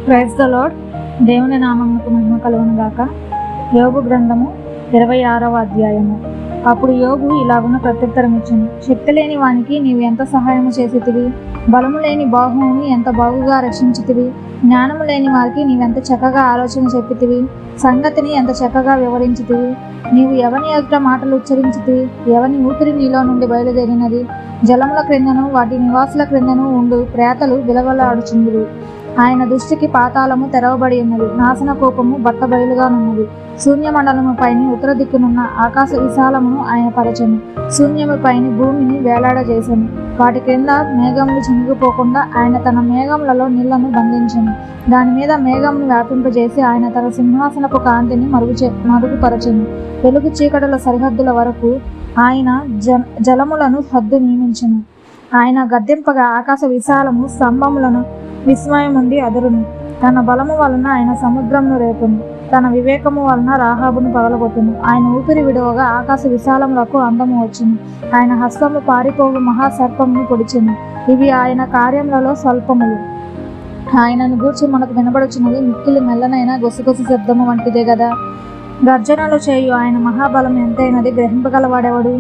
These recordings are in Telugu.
Praise the lord. దేవుని నామమునకు మహిమ కలుగును గాక. యోబు గ్రంథము 26వ అధ్యాయము. అప్పుడు యోబు ఇలాగున ప్రత్యుత్తరం ఇచ్చెను. శక్తి లేని వానికి నీవు ఎంత సహాయము చేసితివి, బలము లేని బాహువుని ఎంత బాగుగా రక్షించితివి. జ్ఞానము లేని వారికి నీవెంత చక్కగా ఆలోచన చెప్పితివి, సంగతిని ఎంత చక్కగా వివరించితివి. నీవు ఎవని ఎదుట మాటలు ఉచ్చరించితివి, ఎవని ఊపిరి నీలో నుండి బయలుదేరినది. జలముల క్రిందను వాటి నివాసుల క్రిందను ఉండు ప్రేతలు విలవలాడుచుందురు. ఆయన దృష్టికి పాతాళము తెరవబడి ఉన్నది, నాశన కోపము బట్టబయలుగానున్నది. శూన్యమండలము పైని ఉత్తర దిక్కునున్న ఆకాశ విశాలమును ఆయన పరచెను. శూన్యము పైని భూమిని వేలాడజేసెను. వాటి క్రింద మేఘములు చినిగిపోకుండా ఆయన తన మేఘములలో నీళ్లను బంధించెను. దాని మీద మేఘమును వ్యాపింపజేసి ఆయన తన సింహాసనపు కాంతిని మరుగుపరచెను. వెలుగు చీకటుల సరిహద్దుల వరకు ఆయన జలములను హద్దు నియమించెను. ఆయన గద్దెంపగా ఆకాశ విశాలము స్తంభములను విస్మయముంది అదురును. తన బలము వలన ఆయన సముద్రమును రేపును, తన వివేకము వలన రాహాబును పగలగొట్టును. ఆయన ఊపిరి విడవగా ఆకాశ విశాలములకు అందము వచ్చును. ఆయన హస్తము పారిపోవు మహాసర్పమును పొడిచెను. ఇవి ఆయన కార్యములలో స్వల్పములు. ఆయనను గూర్చి మనకు వినబడుచున్నది మిక్కిలి మెల్లనైన గొసుగొసు శబ్దము వంటిదే గదా. గర్జనలు చేయు ఆయన మహాబలం ఎంతైనది గ్రహింపగలవాడెవడు.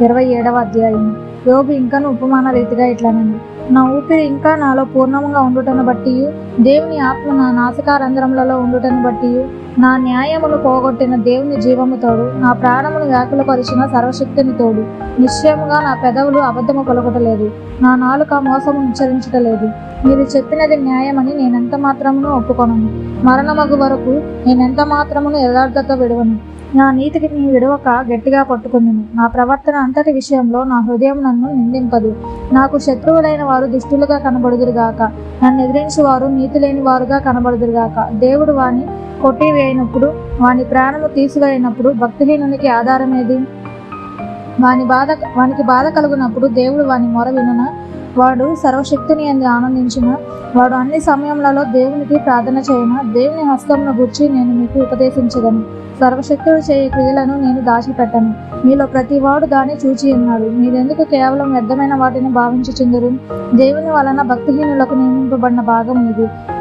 27వ అధ్యాయం. యోబు ఇంకను ఉపమాన రీతిగా ఇట్లనెను. నా ఊపిరి ఇంకా నాలో పూర్ణముగా ఉండుటను బట్టి, దేవుని ఆత్మ నా నాసికారంధ్రములలో ఉండుటను బట్టి, నా న్యాయమును పోగొట్టిన దేవుని జీవము తోడు, నా ప్రాణమును వ్యాకులపరిచిన సర్వశక్తిని తోడు. నిశ్చయముగా నా పెదవులు అబద్ధము పలుకటలేదు, నా నాలుక మోసము ఉచ్చరించటలేదు. మీరు చెప్పినది న్యాయమని నేనెంత మాత్రమును ఒప్పుకొనను. మరణమగు వరకు నేనెంత మాత్రమును యథార్థత విడువను. నా నీతికి నీ విడవక గట్టిగా పట్టుకుందును. నా ప్రవర్తన అంతటి విషయంలో నా హృదయం నన్ను నిందింపదు. నాకు శత్రువులైన వారు దుష్టులుగా కనబడుదురుగాక, నన్ను ఎదిరించు వారు నీతి లేని వారుగా కనబడుదురుగాక. దేవుడు వాని కొట్టివేయినప్పుడు, వాని ప్రాణము తీసివేయినప్పుడు భక్తిహీనునికి ఆధారమేది? వానికి బాధ కలుగునప్పుడు దేవుడు వాని మొర వినున? వాడు సర్వశక్తిని ఎందు ఆనందించిన వాడు అన్ని సమయములలో దేవునికి ప్రార్థన చేయన? దేవుని హస్తమును గూర్చి నేను మీకు ఉపదేశించదను. సర్వశక్తుడు చేయ క్రియలను నేను దాచిపెట్టను. మీలో ప్రతివాడు దాన్ని చూచి ఉన్నాడు. మీరెందుకు కేవలం వ్యర్థమైన వాటిని భావించుచుందురు? దేవుని వలన భక్తిహీనులకు నియమింపబడిన భాగం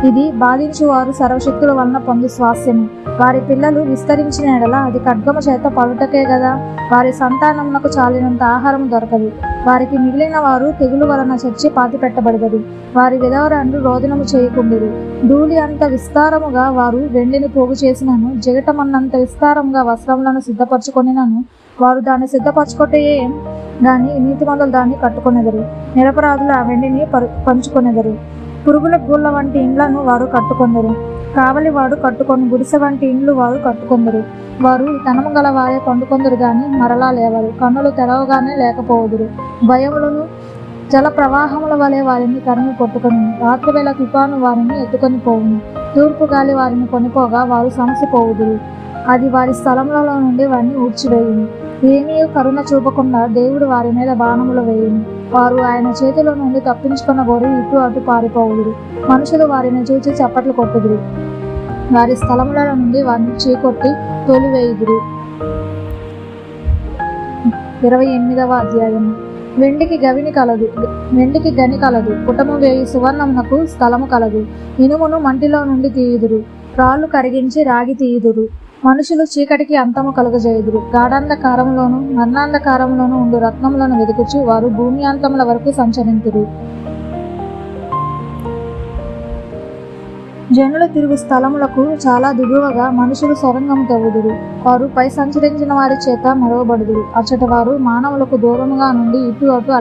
ఇది బాధించు వారు సర్వశక్తుల వలన పొందు స్వాస్థ్యము. వారి పిల్లలు విస్తరించిన ఎడల అది ఖడ్గము చేత పడుటకే గదా. వారి సంతానమునకు చాలినంత ఆహారం దొరకదు. వారికి మిగిలిన వారు తెగులు వలన చచ్చి పాతి పెట్టబడదు. వారి విధవరాండ్రు రోదనము చేయకుండిరు. ధూళి అంత విస్తారముగా వారు వెండిని పోగు చేసినను, జగటమన్నంత విస్తారముగా వస్త్రములను సిద్ధపరచుకొనినను, వారు దాన్ని సిద్ధపరచుకొటే దాన్ని నీతిమంతులు దాన్ని కట్టుకొనెదరు. నిరపరాధులు ఆ వెండిని పంచుకొనెదరు. పురుగుల గూళ్ళ వంటి ఇండ్లను వారు కట్టుకొందరు. కావలి వాడు కట్టుకొని గుడిసె వంటి ఇండ్లు వారు కట్టుకొందరు. వారు ధనము గల వారే పండుకొందరు గాని మరలా లేవరు. కన్నులు తెరవగానే లేకపోదురు. భయములను జల ప్రవాహముల వలె వారిని తరిమి కొట్టుకొని, రాత్రివేళ తుఫాను వారిని ఎత్తుకొని పోవును. తూర్పు గాలి వారిని కొనిపోగా వారు సమసిపోవుదురు. అది వారి స్థలములలో నుండి వారిని ఊడ్చివేయును. ఏమీ కరుణ చూపకుండా దేవుడు వారి మీద బాణములు వేయును. వారు ఆయన చేతిలో నుండి తప్పించుకున్న గోరి ఇటు అటు పారిపోవుదురు. మనుషులు వారిని చూచి చప్పట్లు కొట్టుదురు. వారి స్థలముల నుండి వారిని చీకొట్టి తోలివేయుదురు. 28వ అధ్యాయం. వెండికి గని కలదు, పుటము వేయి సువర్ణమునకు స్థలము కలదు. ఇనుమును మంటిలో నుండి తీయుదురు, రాళ్ళు కరిగించి రాగి తీయుదురు. మనుషులు చీకటికి అంతము కలుగజేయుదురు. గాఢాంధకారములోను మరణాంధకారములోను ఉండు రత్నములను వెతుకుచు వారు భూమి అంతముల వరకు సంచరింతురు. జనులు తిరుగు స్థలములకు చాలా దిగువగా మనుషులు సొరంగము తవ్వుదురు. వారు పై సంచరించిన వారి చేత మరవబడుదురు. అచ్చట వారు మానవులకు దూరముగా నుండి ఇటు అటు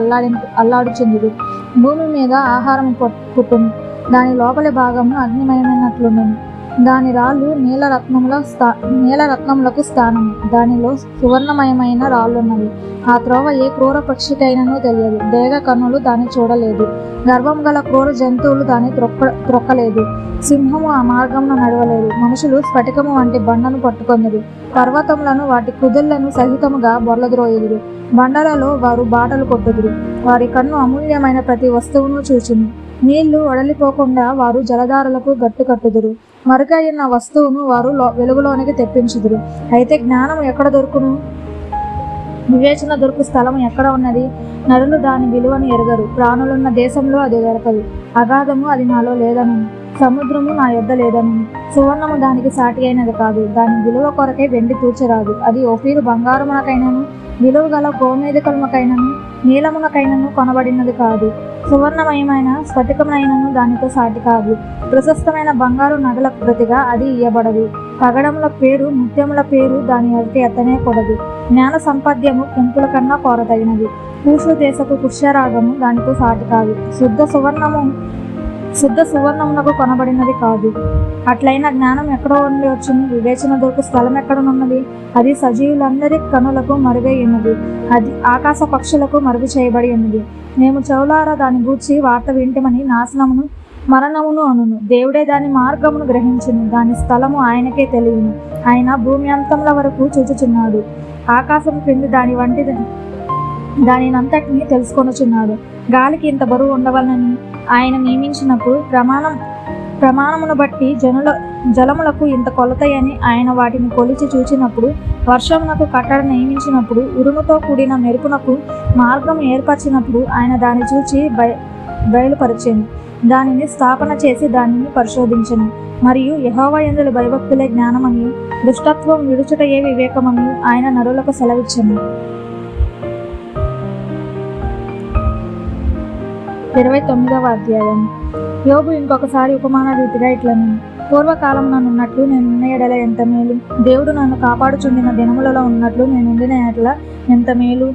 అల్లాడుచుందురు. భూమి మీద ఆహారం పుట్టును, దాని లోపలి భాగము అగ్నిమయమైనట్లుండును. దాని రాళ్ళు నీలరత్నములకు స్థానము, దానిలో సువర్ణమయమైన రాళ్ళున్నవి. ఆ త్రోవ ఏ క్రూర పక్షికైనను తెలియదు. డేగ కన్నులు దాన్ని చూడలేదు. గర్వం గల క్రూర జంతువులు దాన్ని త్రొక్కలేదు. సింహము ఆ మార్గమును నడవలేదు. మనుషులు స్ఫటికము వంటి బండను పట్టుకొందురు. పర్వతములను వాటి కుదుళ్లను సహితముగా బొర్లద్రోయుదురు. బండలలో వారు బాటలు కొట్టుదురు. వారి కన్ను అమూల్యమైన ప్రతి వస్తువును చూచును. నీళ్లు వడలిపోకుండా వారు జలధారలకు గట్టు కట్టుదురు. మరుగైన వస్తువును వారు వెలుగులోనికి తెప్పించుదురు. అయితే జ్ఞానం ఎక్కడ దొరుకును? వివేచన దొరుకు స్థలం ఎక్కడ ఉన్నది? నరులు దాని విలువను ఎరగరు. ప్రాణులున్న దేశంలో అది దొరకదు. అగాధము అది నాలో లేదను. సముద్రము నా యొద్ద లేదను. సువర్ణము దానికి సాటి అయినది కాదు, దాని విలువ కొరకే వెండి తూచరాదు. అది ఓఫీరు బంగారమునకైనను విలువ గల గోమేధికమునకైనను నీలమునకైనను కొనబడినది కాదు. సువర్ణమయమైన స్ఫటికమునైనను దానితో సాటి కాదు. ప్రశస్తమైన బంగారు నగలకు ప్రతిగా అది ఇయ్యబడదు. పగడముల పేరు ముత్యముల పేరు దాని అతి ఎత్తనే కూడదు. జ్ఞాన సంపాద్యము కెంపుల కన్నా కోరతగినది. కూషు దేశపు పుష్యరాగము దానితో సాటి కాదు. శుద్ధ సువర్ణమునకు కొనబడినది కాదు. అట్లయిన జ్ఞానం ఎక్కడో ఉండి వచ్చును, వివేచన దొరకు స్థలం ఎక్కడనున్నది. అది సజీవులందరి కనులకు మరుగై ఉన్నది, అది ఆకాశ పక్షులకు మరుగు చేయబడి ఉన్నది. మేము చెవులారా దాని గూర్చి వార్త వింటిమని నాశనమును మరణమును అనును. దేవుడే దాని మార్గమును గ్రహించును, దాని స్థలము ఆయనకే తెలియను. ఆయన భూమి అంతముల వరకు చూచుచున్నాడు, ఆకాశం క్రింది దానినంతటిని తెలుసుకొనుచున్నాడు. గాలికి ఇంత బరువు ఉండవలనని ఆయన నియమించినప్పుడు, ప్రమాణమును బట్టి జలములకు ఇంత కొలతయని ఆయన వాటిని కొలిచి చూచినప్పుడు, వర్షమునకు కట్టడ నియమించినప్పుడు, ఉరుముతో కూడిన మెరుపునకు మార్గం ఏర్పరిచినప్పుడు, ఆయన దాన్ని చూచి బయలుపరచెను, దానిని స్థాపన చేసి దానిని పరిశోధించెను. మరియు యెహోవా యందు భయభక్తులే జ్ఞానమనియు దుష్టత్వం విడుచుటయే వివేకమనియు ఆయన నరులకు సెలవిచ్చెను. 29వ అధ్యాయం. యోబు ఇంకొకసారి ఉపమాన రీతిగా ఇట్లను: పూర్వకాలమున నున్నట్లు నేనున్న ఎడల ఎంత మేలు, దేవుడు నన్ను కాపాడుచుండిన దినములలో ఉన్నట్లు నేనుండిన ఎడల ఎంత మేలు.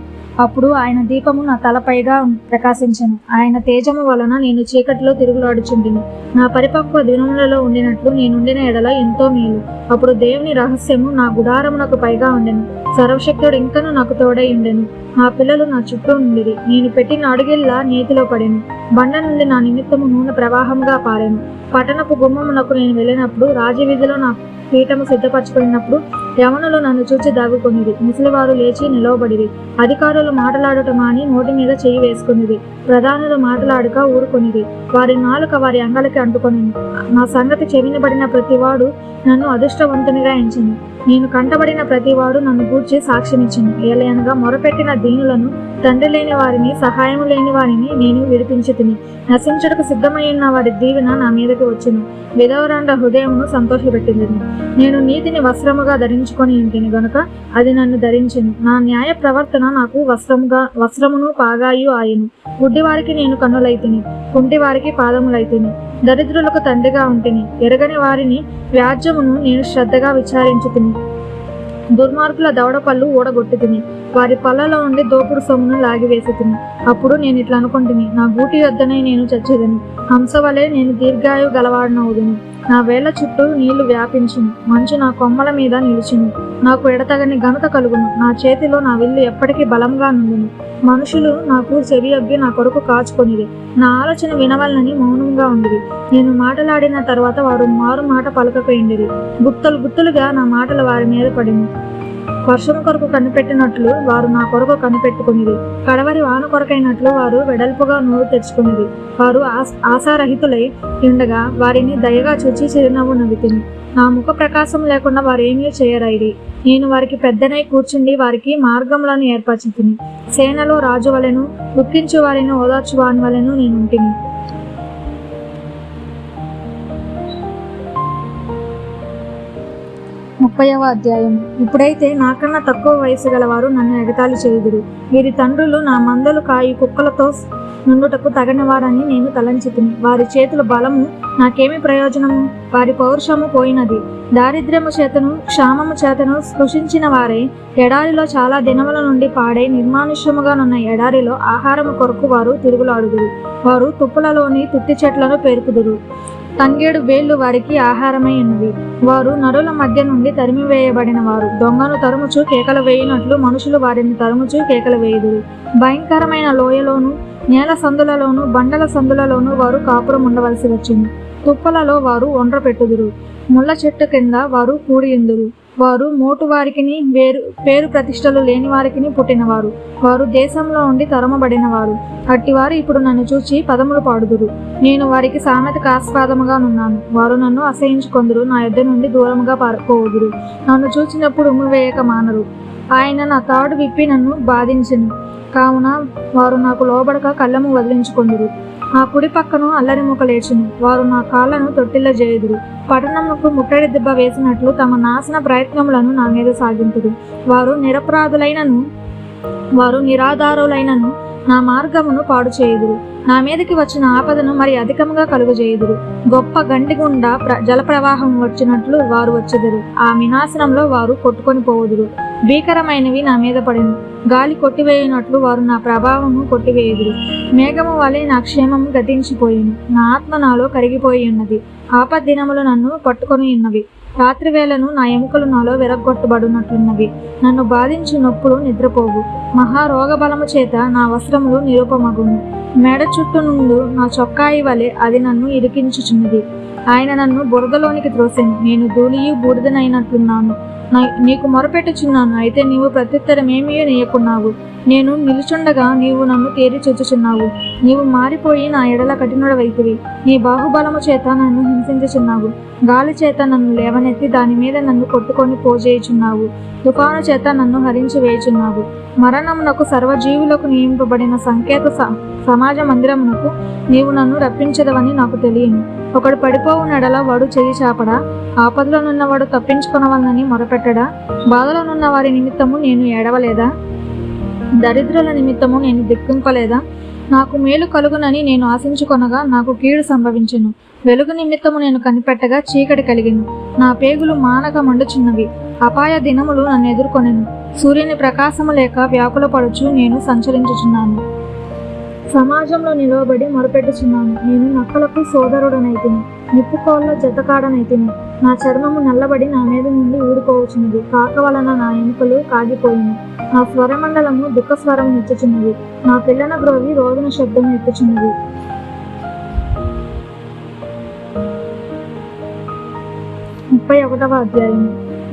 అప్పుడు ఆయన దీపము నా తలపైగా ప్రకాశించెను, ఆయన తేజము వలన నేను చీకటిలో తిరుగులాడుచుండిని. నా పరిపక్వ దినములలో ఉండినట్లు నేనుండిన ఎడల ఎంతో మేలు. అప్పుడు దేవుని రహస్యము నా గుడారమునకు పైగా ఉండెను, సర్వశక్తుడు ఇంకను నాకు తోడై ఉండెను. నా పిల్లలు నా చుట్టూ ఉండిరి, నేను పెట్టిన అడుగిల్లా నీతిలో పడెను. బండ నుండి నా నిమిత్తము నూనె ప్రవాహంగా పారెను. పట్టణపు గుమ్మమునకు నేను వెళ్ళినప్పుడు, రాజవీధిలో నా పీఠము సిద్ధపరచుకున్నప్పుడు యవనులు నన్ను చూచి దాగుకొనిది. ముసలివారు లేచి నిలవబడిరి. అధికారులు మాటలాడుట మాని నోటి మీద చెయ్యి వేసుకునిది. ప్రధానులు మాటలాడుక ఊరుకొనిది. వారి నాలుక వారి అంగలకి అంటుకొనిది. నా సంగతి చెవినబడిన ప్రతివాడు నన్ను అదృష్టవంతునిగా ఎంచెను. నేను కంటబడిన ప్రతివాడు నన్ను గూర్చి సాక్ష్యమిచ్చెను. ఏలయనగా మొరపెట్టిన దీనులను, తండ్రి లేని వారిని, సహాయము లేని వారిని నేను విడిపించితిని. నశించుటకు సిద్ధమైన వారి దీవెన నా మీదకి వచ్చెను. విధవరాండ్ర హృదయమును సంతోషపెట్టింది. నేను నీతిని వస్త్రముగా ధరించుకొని ఉంటిని గనుక అది నన్ను ధరించెను. నా న్యాయ ప్రవర్తన నాకు వస్త్రమును పాగాయు ఆయను. గుడ్డివారికి నేను కన్నులైతిని, కుంటివారికి పాదములైతిని. దరిద్రులకు తండ్రిగా ఉంటిని, ఎరగని వారిని వ్యాజ్యమును నేను శ్రద్ధగా విచారించుతిని. దుర్మార్గుల దవడపళ్ళు ఊడగొట్టుతిని, వారి పళ్ళలో ఉండి దోపుడు సొమ్మును లాగివేసితిని. అప్పుడు నేను ఇట్లా అనుకుంటుని, నా గూటి యొద్దనే నేను చచ్చేదను, హంసవలే నేను దీర్ఘాయు గలవాడనవుదును. నా వేళ్ల చుట్టూ నీళ్లు వ్యాపించును, మంచు నా కొమ్మల మీద నిలుచును. నాకు ఎడతగని ఘనత కలుగును, నా చేతిలో నా విల్లు ఎప్పటికీ బలంగా నుండును. మనుషులు నాకు చెవియొగ్గి నా కొరకు కాచుకొనిది, నా ఆలోచన వినవలనని మౌనంగా ఉండిరి. నేను మాటలాడిన తర్వాత వారు మారు మాట పలకకపోయిండిరి. గుత్తులుగా నా మాటలు వారి మీద పడింది. వర్షము కొరకు కనిపెట్టినట్లు వారు నా కొరకు కనిపెట్టుకునిది. కడవరి వాన కొరకైనట్లు వారు వెడల్పుగా నోరు తెచ్చుకునిది. వారు ఆశారహితులై ఉండగా వారిని దయగా చూచి చిరునవ్వు నవ్వితిని. నా ముఖ ప్రకాశం లేకుండా వారు ఏమీ చేయరైరి. నేను వారికి పెద్దనై కూర్చుండి వారికి మార్గములను ఏర్పరచితిని. సేనలో రాజు వలెను, దుఃఖించు వారిని ఓదార్చువాని వలెను నేనుంటిని. 30వ అధ్యాయం. ఇప్పుడైతే నాకన్నా తక్కువ వయసు గలవారు నన్ను ఎగతాళి చేయుదురు. వీరి తండ్రులు నా మందలు కాయి కుక్కలతో నుండుటకు తగనివారని నేను తలంచితిని. వారి చేతుల బలము నాకేమి ప్రయోజనము? వారి పౌరుషము పోయినది. దారిద్ర్యము చేతను క్షామము చేతను స్పృశించిన వారే ఎడారిలో చాలా దినముల నుండి పాడై నిర్మానుష్యముగానున్న ఎడారిలో ఆహారము కొరకు వారు తిరుగులాడుదురు. వారు తుప్పులలోని తుట్టి చెట్లను పేరుకుదురు. తంగేడు వేళ్లు వారికి ఆహారమై ఉన్నవి. వారు నరుల మధ్య నుండి తరిమివేయబడిన వారు. దొంగను తరుముచు కేకలు వేయినట్లు మనుషులు వారిని తరుముచు కేకలు వేయుదురు. భయంకరమైన లోయలోను, నేల సందులలోను, బండల సందులలోను వారు కాపురం ఉండవలసి వచ్చింది. తుప్పలలో వారు ఒండ్ర పెట్టుదురు. ముళ్ళ చెట్టు కింద వారు కూడియుందురు. వారు మోటు వారికిని పేరు ప్రతిష్టలు లేని వారికిని పుట్టినవారు. వారు దేశంలో ఉండి తరమబడిన వారు. అట్టివారు ఇప్పుడు నన్ను చూచి పదములు పాడుదురు. నేను వారికి సామెతకు ఆస్పాదముగా నున్నాను. వారు నన్ను అసహించుకొందురు, నా యొద్ద నుండి దూరముగా పారిపోవుదురు. నన్ను చూచినప్పుడు ఉమ్మివేయక మానరు. ఆయన నా తాడు విప్పి నన్ను బాధించెను. కావున వారు నాకు లోబడక కళ్ళము వదిలించుకొందురు. ఆ కుడి పక్కను అల్లరి మూక లేచును. వారు నా కాళ్ళను తొట్టిల్ల చేయుదురు. పట్టణమునకు ముట్టడి దెబ్బ వేసినట్లు తమ నాశన ప్రయత్నములను నా మీద సాగింతురు. వారు నిరాధారులైనను నా మార్గమును పాడు చేయుదురు. నా మీదకి వచ్చిన ఆపదను మరి అధికముగా కలుగజేయుదురు. గొప్ప గండి గుండా జల ప్రవాహం వచ్చినట్లు వారు వచ్చెదరు. ఆ వినాశనంలో వారు కొట్టుకొని పోవుదురు. భీకరమైనవి నా మీద పడెను. గాలి కొట్టివేయునట్లు వారు నా ప్రభావము కొట్టివేయుదురు. మేఘము వలె నా క్షేమము గతించిపోయిను. నా ఆత్మ నాలో కరిగిపోయి ఉన్నది. ఆపద్దినములు నన్ను పట్టుకొని ఉన్నవి. రాత్రివేళను నా ఎముకలు నాలో విరగ్గొట్టబడినట్లున్నవి. నన్ను బాధించు నొప్పులు నిద్రపోవు. మహారోగబలము చేత నా వస్త్రములు నిరుపమగును. మెడ చుట్టూ నుండు నా చొక్కాయి వలె అది నన్ను ఇరికించుచున్నది. ఆయన నన్ను బురదలోనికి త్రోసెను. నేను ధూళియు బూడిదనైనట్లున్నాను. నీకు మొరపెట్టుచున్నాను, అయితే నీవు ప్రత్యుత్తరమేమీ నీయకున్నావు. నేను నిలుచుండగా నీవు నన్ను తేరి చూచుచున్నావు. నీవు మారిపోయి నా ఎడల కఠినుడవైతివి. నీ బాహుబలము చేత నన్ను హింసించుచున్నావు. గాలి చేత నన్ను లేవనెత్తి దాని మీద నన్ను కొట్టుకొని పోజేయుచున్నావు. తుఫాను చేత నన్ను హరించి వేయుచున్నావు. మరణమునకు సర్వజీవులకు నియమింపబడిన సంకేత సమాజ మందిరమునకు నీవు నన్ను రప్పించదవని నాకు తెలియను. ఒకడు పడిపోవు నెడల వాడు చెయ్యి చాపడా? ఆపదలోనున్నవాడు తప్పించుకొనవలనని మొరపెట్టడా? బాధలోనున్న వారి నిమిత్తము నేను ఏడవలేదా? దరిద్రుల నిమిత్తము నేను దిక్కుంపలేదా? నాకు మేలు కలుగునని నేను ఆశించుకొనగా నాకు కీడు సంభవించెను. వెలుగు నిమిత్తము నేను కనిపెట్టగా చీకటి కలిగెను. నా పేగులు మానక మండుచున్నవి. అపాయ దినములు నన్ను ఎదుర్కొనెను. సూర్యుని ప్రకాశము లేక వ్యాకుల పడుచు నేను సంచరించుచున్నాను. సమాజంలో నిలవబడి మొరపెట్టుచున్నాను. నేను నక్కలకు సోదరుడనైతిని, నిప్పుకోళ్ళ జతకాడనైతిని. నా చర్మము నల్లబడి నా మీద నుండి ఊడిపోవచ్చున్నది. కాక వలన నా ఎముకలు కాగిపోయిను. నా స్వరమండలము దుఃఖ స్వరం ఎత్తుచున్నది. నా పిల్లన గ్రోవి రోదన శబ్దము ఎత్తుచున్నది. 31వ అధ్యాయం.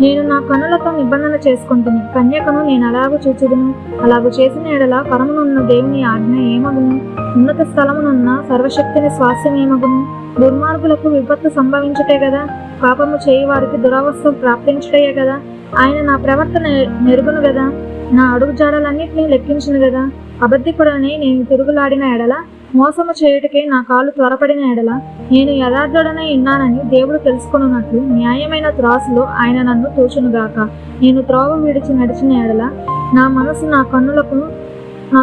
నేను నా కనులతో నిబంధన చేసుకుంటుని కన్యకను నేను అలాగూ చూచుదును. అలాగూ చేసిన ఎడల పరమునున్న దేవుని ఆజ్ఞ ఏమగును? ఉన్నత స్థలమునున్న సర్వశక్తిని స్వాస్యం ఏమగును? దుర్మార్గులకు విపత్తు సంభవించుటే కదా. పాపము చేయి వారికి దురవస్థ ప్రాప్తించుటే కదా. ఆయన నా ప్రవర్తన నెరుగును గదా. నా అడుగు జాడలన్నింటినీ లెక్కించును గదా. అబద్ధికుడని నేను తిరుగులాడిన ఎడల, మోసము చేయుటకే నా కాలు త్వరపడిన ఎడల, నేను యథార్థుడనై ఉన్నానని దేవుడు తెలుసుకొనున్నట్లు న్యాయమైన త్రాసులో ఆయన నన్ను తూచునుగాక. నేను త్రోవ విడిచి నడిచిన ఎడల, నా మనసు నా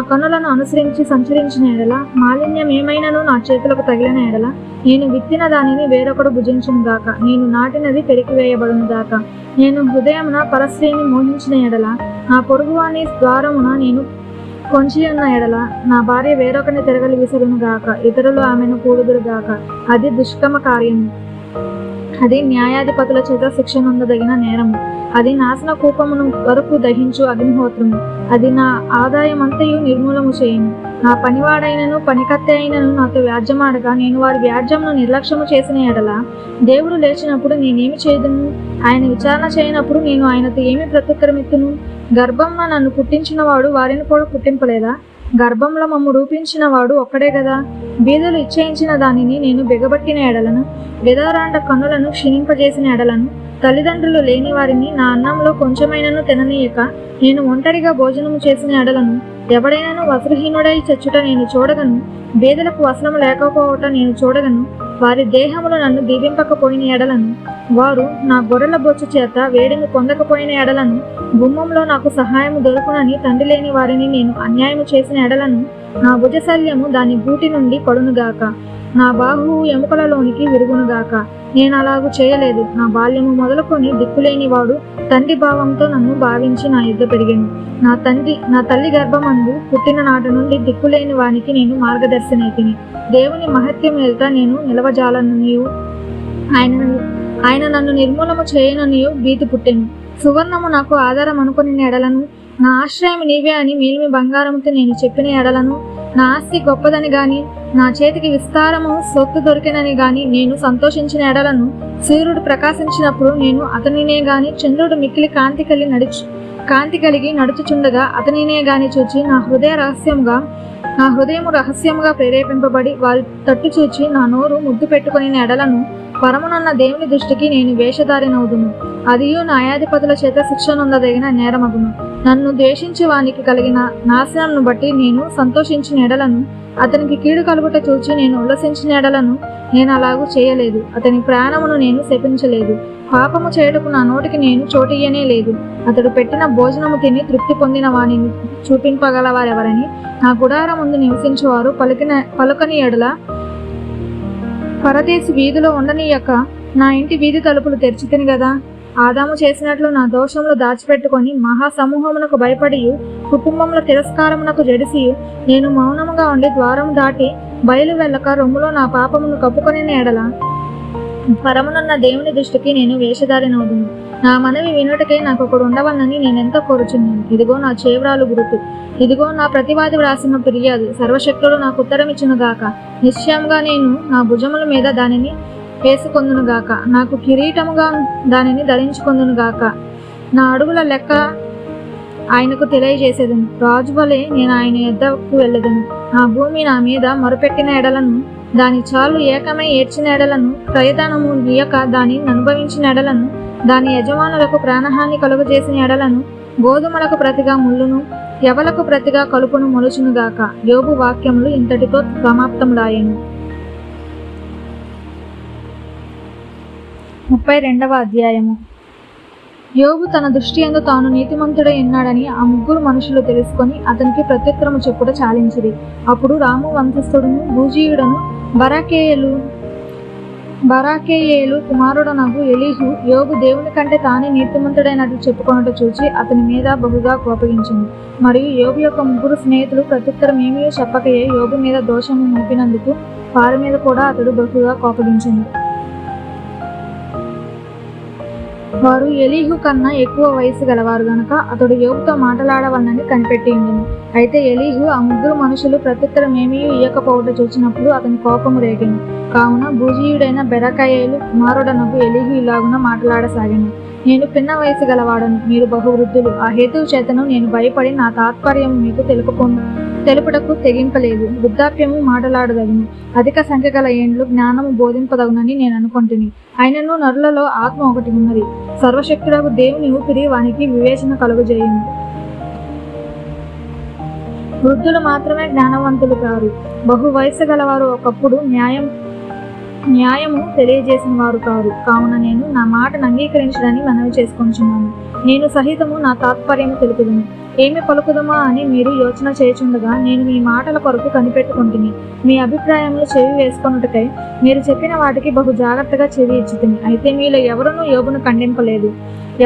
కన్నులను అనుసరించి సంచరించిన ఎడల, మాలిన్యం ఏమైనను నా చేతులకు తగిలిన ఎడల, నేను విత్తిన దానిని వేరొకడు భుజించునుగాక. నేను నాటినది పెరికివేయబడునుగాక. నేను హృదయమున పరస్త్రీని మోహించిన ఎడల, నా పొరుగువాని ద్వారమున నేను కొంచి ఉన్న ఎడల, నా భార్య వేరొకరిని తిరగలి విసురునుగాక. ఇతరులు ఆమెను కూడుదురుగాక. అది దుష్కర్మ కార్యము. అది న్యాయాధిపతుల చేత శిక్ష నొందదగిన నేరము. అది నాశన కూపమును వరకు దహించు అగ్నిహోత్రము. అది నా ఆదాయమంతయు నిర్మూలము చేయును. నా పనివాడైనను పనికత్తె అయినను నాతో వ్యాజ్యమాడగా, నేను వారి వ్యాజ్యమును నిర్లక్ష్యము చేసిన ఎడల, దేవుడు లేచినప్పుడు నేనేమి చేయుదును? ఆయన విచారణ చేయనప్పుడు నేను ఆయనతో ఏమి ప్రత్యుత్తరమిత్తును? గర్భంలో నన్ను పుట్టించిన వాడు వారిని కూడా పుట్టింపలేదా? గర్భంలో మమ్ము రూపించిన వాడు ఒక్కడే కదా. బీదలు ఇచ్చేయించిన దానిని నేను బిగబట్టిన ఎడలను, విధవరాండ కన్నులను క్షీణింపజేసిన ఎడలను, తల్లిదండ్రులు లేని వారిని నా అన్నంలో కొంచెమైనను తిననీయక నేను ఒంటరిగా భోజనము చేసిన ఎడలను, ఎవడైనాను వస్త్రహీనుడై చచ్చుట నేను చూడగను, బీదలకు వస్త్రము లేకపోవట నేను చూడగను. వారి దేహములు నన్ను దీవింపకపోయిన ఎడలను, వారు నా గొర్రెల బొచ్చు చేత వేడిని పొందకపోయిన ఎడలను, గుమ్మంలో నాకు సహాయము దొరుకునని తండ్రి లేని వారిని నేను అన్యాయము చేసిన ఎడలను, నా భుజశల్యము దాని గూటి నుండి పడునుగాక. నా బాహువు ఎముకలలోనికి విరుగునుగాక. నేను అలాగూ చేయలేదు. నా బాల్యము మొదలుకొని దిక్కులేని వాడు తండ్రి భావంతో నన్ను భావించి నా యుద్ధ పెరిగాను. నా తల్లి గర్భమందు పుట్టిన నాటి నుండి దిక్కులేని వానికి నేను మార్గదర్శనైతిని. దేవుని మహత్యం ఎదుట నేను నిలవజాలననియు, ఆయన నన్ను నిర్మూలము చేయననియు భీతి పుట్టెను. సువర్ణము నాకు ఆధారం అనుకుని ఎడలను, నా ఆశ్రయం నీవే అని మేలిమి బంగారముతో నేను చెప్పిన ఎడలను, నా ఆస్తి గొప్పదని గాని, నా చేతికి విస్తారము సొత్తు దొరికినని గాని నేను సంతోషించిన ఎడలను, సూర్యుడు ప్రకాశించినప్పుడు నేను అతనినే గాని, చంద్రుడు మిక్కిలి కాంతి కలిగి నడుచుచుండగా అతనినే గాని చూచి, నా హృదయము రహస్యముగా ప్రేరేపింపబడి వారి తట్టు చూచి నా నోరు ముద్దు పెట్టుకుని ఎడలను, పరమునన్న దేవుని దృష్టికి నేను వేషధారినవుదును. అదియు న్యాయాధిపతుల చేత శిక్ష నొందదగిన నేరమగును. నన్ను ద్వేషించే వానికి కలిగిన నాశనంను బట్టి నేను సంతోషించిన ఎడలను, అతనికి కీడు కలుగుట చూచి నేను ఉల్లసించిన ఎడలను నేను అలాగూ చేయలేదు. అతని ప్రాణమును నేను శపించలేదు. పాపము చేయుటకు నా నోటికి నేను చోటియ్యనే లేదు. అతడు పెట్టిన భోజనము తిని తృప్తి పొందిన వానిని చూపింపగలవారెవరని నా గుడారం ముందు నివసించేవారు పలుకని ఎడల పరదేశి వీధిలో ఉండనీయక నా ఇంటి వీధి తలుపులు తెరిచితిని గదా. ఆదాము చేసినట్లు నా దోషములు దాచిపెట్టుకొని మహాసమూహమునకు భయపడి కుటుంబముల తిరస్కారమునకు జడిసి నేను మౌనముగా ఉండి ద్వారము దాటి బయలు వెళ్ళక రొమ్ములో నా పాపమును కప్పుకొని ఎడల పరమునున్న దేవుని దృష్టికి నేను వేషధారినవుదును. నా మనవి వినుటకే నాకు ఒకడు ఉండవన్నని నేనెంతో కోరుచున్నాను. ఇదిగో నా చేవ్రాలు గురుతు, ఇదిగో నా ప్రతివాది వ్రాసిన ఫిర్యాదు. సర్వశక్తులు నాకు ఉత్తరమిచ్చును గాక. నిశ్చయంగా నేను నా భుజముల మీద దానిని వేసుకొందునుగాక. నాకు కిరీటముగా దానిని ధరించుకొందునుగాక. నా అడుగుల లెక్క ఆయనకు తెలియజేసేదను. రాజు వలె నేను ఆయన యొద్దకు వెళ్ళదను. నా భూమి నా మీద మొరపెట్టిన ఎడలను, దాని చాలు ఏకమై ఏడ్చిన ఎడలను, క్రయధనము ఇయ్యక దానిని అనుభవించిన ఎడలను, దాని యజమానులకు ప్రాణహాని కలుగజేసిన ఎడలను, గోధుమలకు ప్రతిగా ముళ్ళును, ఎవలకు ప్రతిగా కలుపును మొలుచునుగాక. యోబు వాక్యములు ఇంతటితో సమాప్తములాయెను. 32వ అధ్యాయము. యోబు తన దృష్టి యందు తాను నీతిమంతుడై ఉన్నాడని ఆ ముగ్గురు మనుషులు తెలుసుకొని అతనికి ప్రత్యుత్తరము చెప్పుట చాలించిరి. అప్పుడు రాము వంశస్థుడును బూజీయుడను బరాకేయేలు కుమారుడనగు ఎలీహు యోబు దేవుని కంటే తానే నీతిమంతుడైనట్లు చెప్పుకొనుట చూచి అతని మీద బహుగా కోపగించింది. మరియు యోబు యొక్క ముగ్గురు స్నేహితులు ప్రత్యుత్తరం ఏమీ చెప్పకయే యోబు మీద దోషము మోపినందుకు వారి మీద కూడా అతడు బహుగా కోపగించింది. వారు ఎలీహు కన్నా ఎక్కువ వయసు గలవారు గనక అతడు యోబుతో మాట్లాడవలనని కనిపెట్టి ఉండెను. అయితే ఎలీహు ఆ ముగ్గురు మనుషులు ప్రత్యుత్తరం ఏమీ ఇయ్యకపోవట చూచినప్పుడు అతని కోపము రేగెను. కావున బూజీయుడైన బెరకయేలు కుమారుడనగు ఎలీహు ఇలాగున మాట్లాడసాగాను. నేను పిన్న వయసు గలవాడను, మీరు బహువృద్ధులు. ఆ హేతువు చేతను నేను భయపడి నా తాత్పర్యము మీకు తెలుపుటకు తెగింపలేదు. వృద్ధాప్యము మాటలాడదగును, అధిక సంఖ్య గల ఏండ్లు జ్ఞానము బోధింపదగునని నేను అనుకుంటుని. అయినను నరులలో ఆత్మ ఒకటి ఉన్నది, సర్వశక్తులకు దేవుని ఊపిరి వానికి వివేచన కలుగజేయును. వృద్ధులు మాత్రమే జ్ఞానవంతులు కారు. బహు వయసు గలవారు ఒకప్పుడు న్యాయము తెలియజేసిన వారు కారు. కావున నేను నా మాటను అంగీకరించడాన్ని మనవి చేసుకొంచున్నాను. నేను సహితము నా తాత్పర్యము తెలుపుదును. ఏమి పలుకుదమా అని మీరు యోచన చేయుచుండగా నేను మీ మాటల కొరకు కనిపెట్టుకుంటుని. మీ అభిప్రాయములు చెవి వేసుకొనుటకై మీరు చెప్పిన వాటికి బహు జాగ్రత్తగా చెవి ఇచ్చితిని. అయితే మీలో ఎవరునూ యోబును ఖండింపలేదు,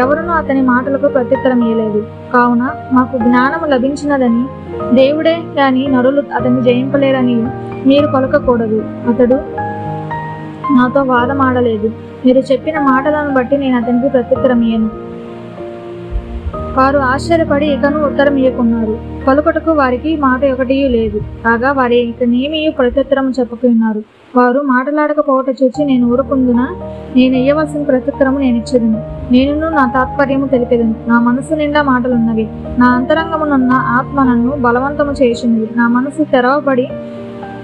ఎవరునూ అతని మాటలకు ప్రత్యుత్తరం ఇయ్యలేదు. కావున మాకు జ్ఞానము లభించినదని దేవుడే కాని నరులు అతన్ని జయింపలేరని మీరు పలకకూడదు. అతడు నాతో వాదమాడలేదు. మీరు చెప్పిన మాటలను బట్టి నేను అతనికి ప్రత్యుత్తరం ఇయ్యను. వారు ఆశ్చర్యపడి ఇకను ఉత్తరం ఇయ్యకున్నారు. పలుకటకు వారికి మాట ఒకటియూ లేదు. కాగా వారి ఇక నేమియు ప్రత్యుత్తరం చెప్పకున్నారు. వారు మాట్లాడకపోవట చూచి నేను ఊరుకుందున నేను ఇయ్యవలసిన ప్రత్యుత్తరము నేను ఇచ్చేదను. నేనును నా తాత్పర్యము తెలిపేదను. నా మనసు నిండా మాటలున్నవి. నా అంతరంగమునున్న ఆత్మ నన్ను బలవంతము చేయుచున్నది. నా మనసు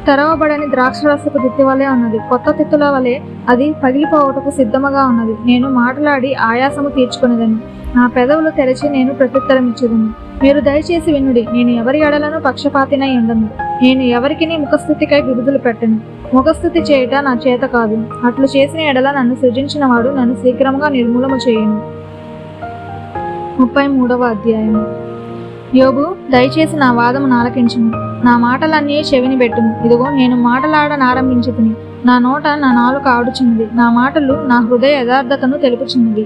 తెరవబడని ద్రాక్షరసపు తిత్తి వలె ఉన్నది. కొత్త తిత్తుల వలె అది పగిలిపోవటకు సిద్ధముగా ఉన్నది. నేను మాట్లాడి ఆయాసము తీర్చుకునేదను. నా పెదవులు తెరచి నేను ప్రత్యుత్తరం ఇచ్చేదను. మీరు దయచేసి వినుడి. నేను ఎవరి ఎడలను పక్షపాతినై ఉండను. నేను ఎవరికి ముఖస్థుతికై బిరుదులు పెట్టను. ముఖస్థుతి చేయుట నా చేత కాదు. అట్లు చేసిన ఎడల నన్ను సృజించిన వాడు నన్ను శీఘ్రముగా నిర్మూలము చేయును. 33వ అధ్యాయము. యోబు, దయచేసి నా వాదము నాలకించుము. నా మాటలన్నీ చెవిని పెట్టుము. ఇదిగో నేను మాటలాడనారంభించుతుని. నా నోట నా నాలుక ఆడుచున్నది. నా మాటలు నా హృదయ యథార్థతను తెలుపుచున్నది.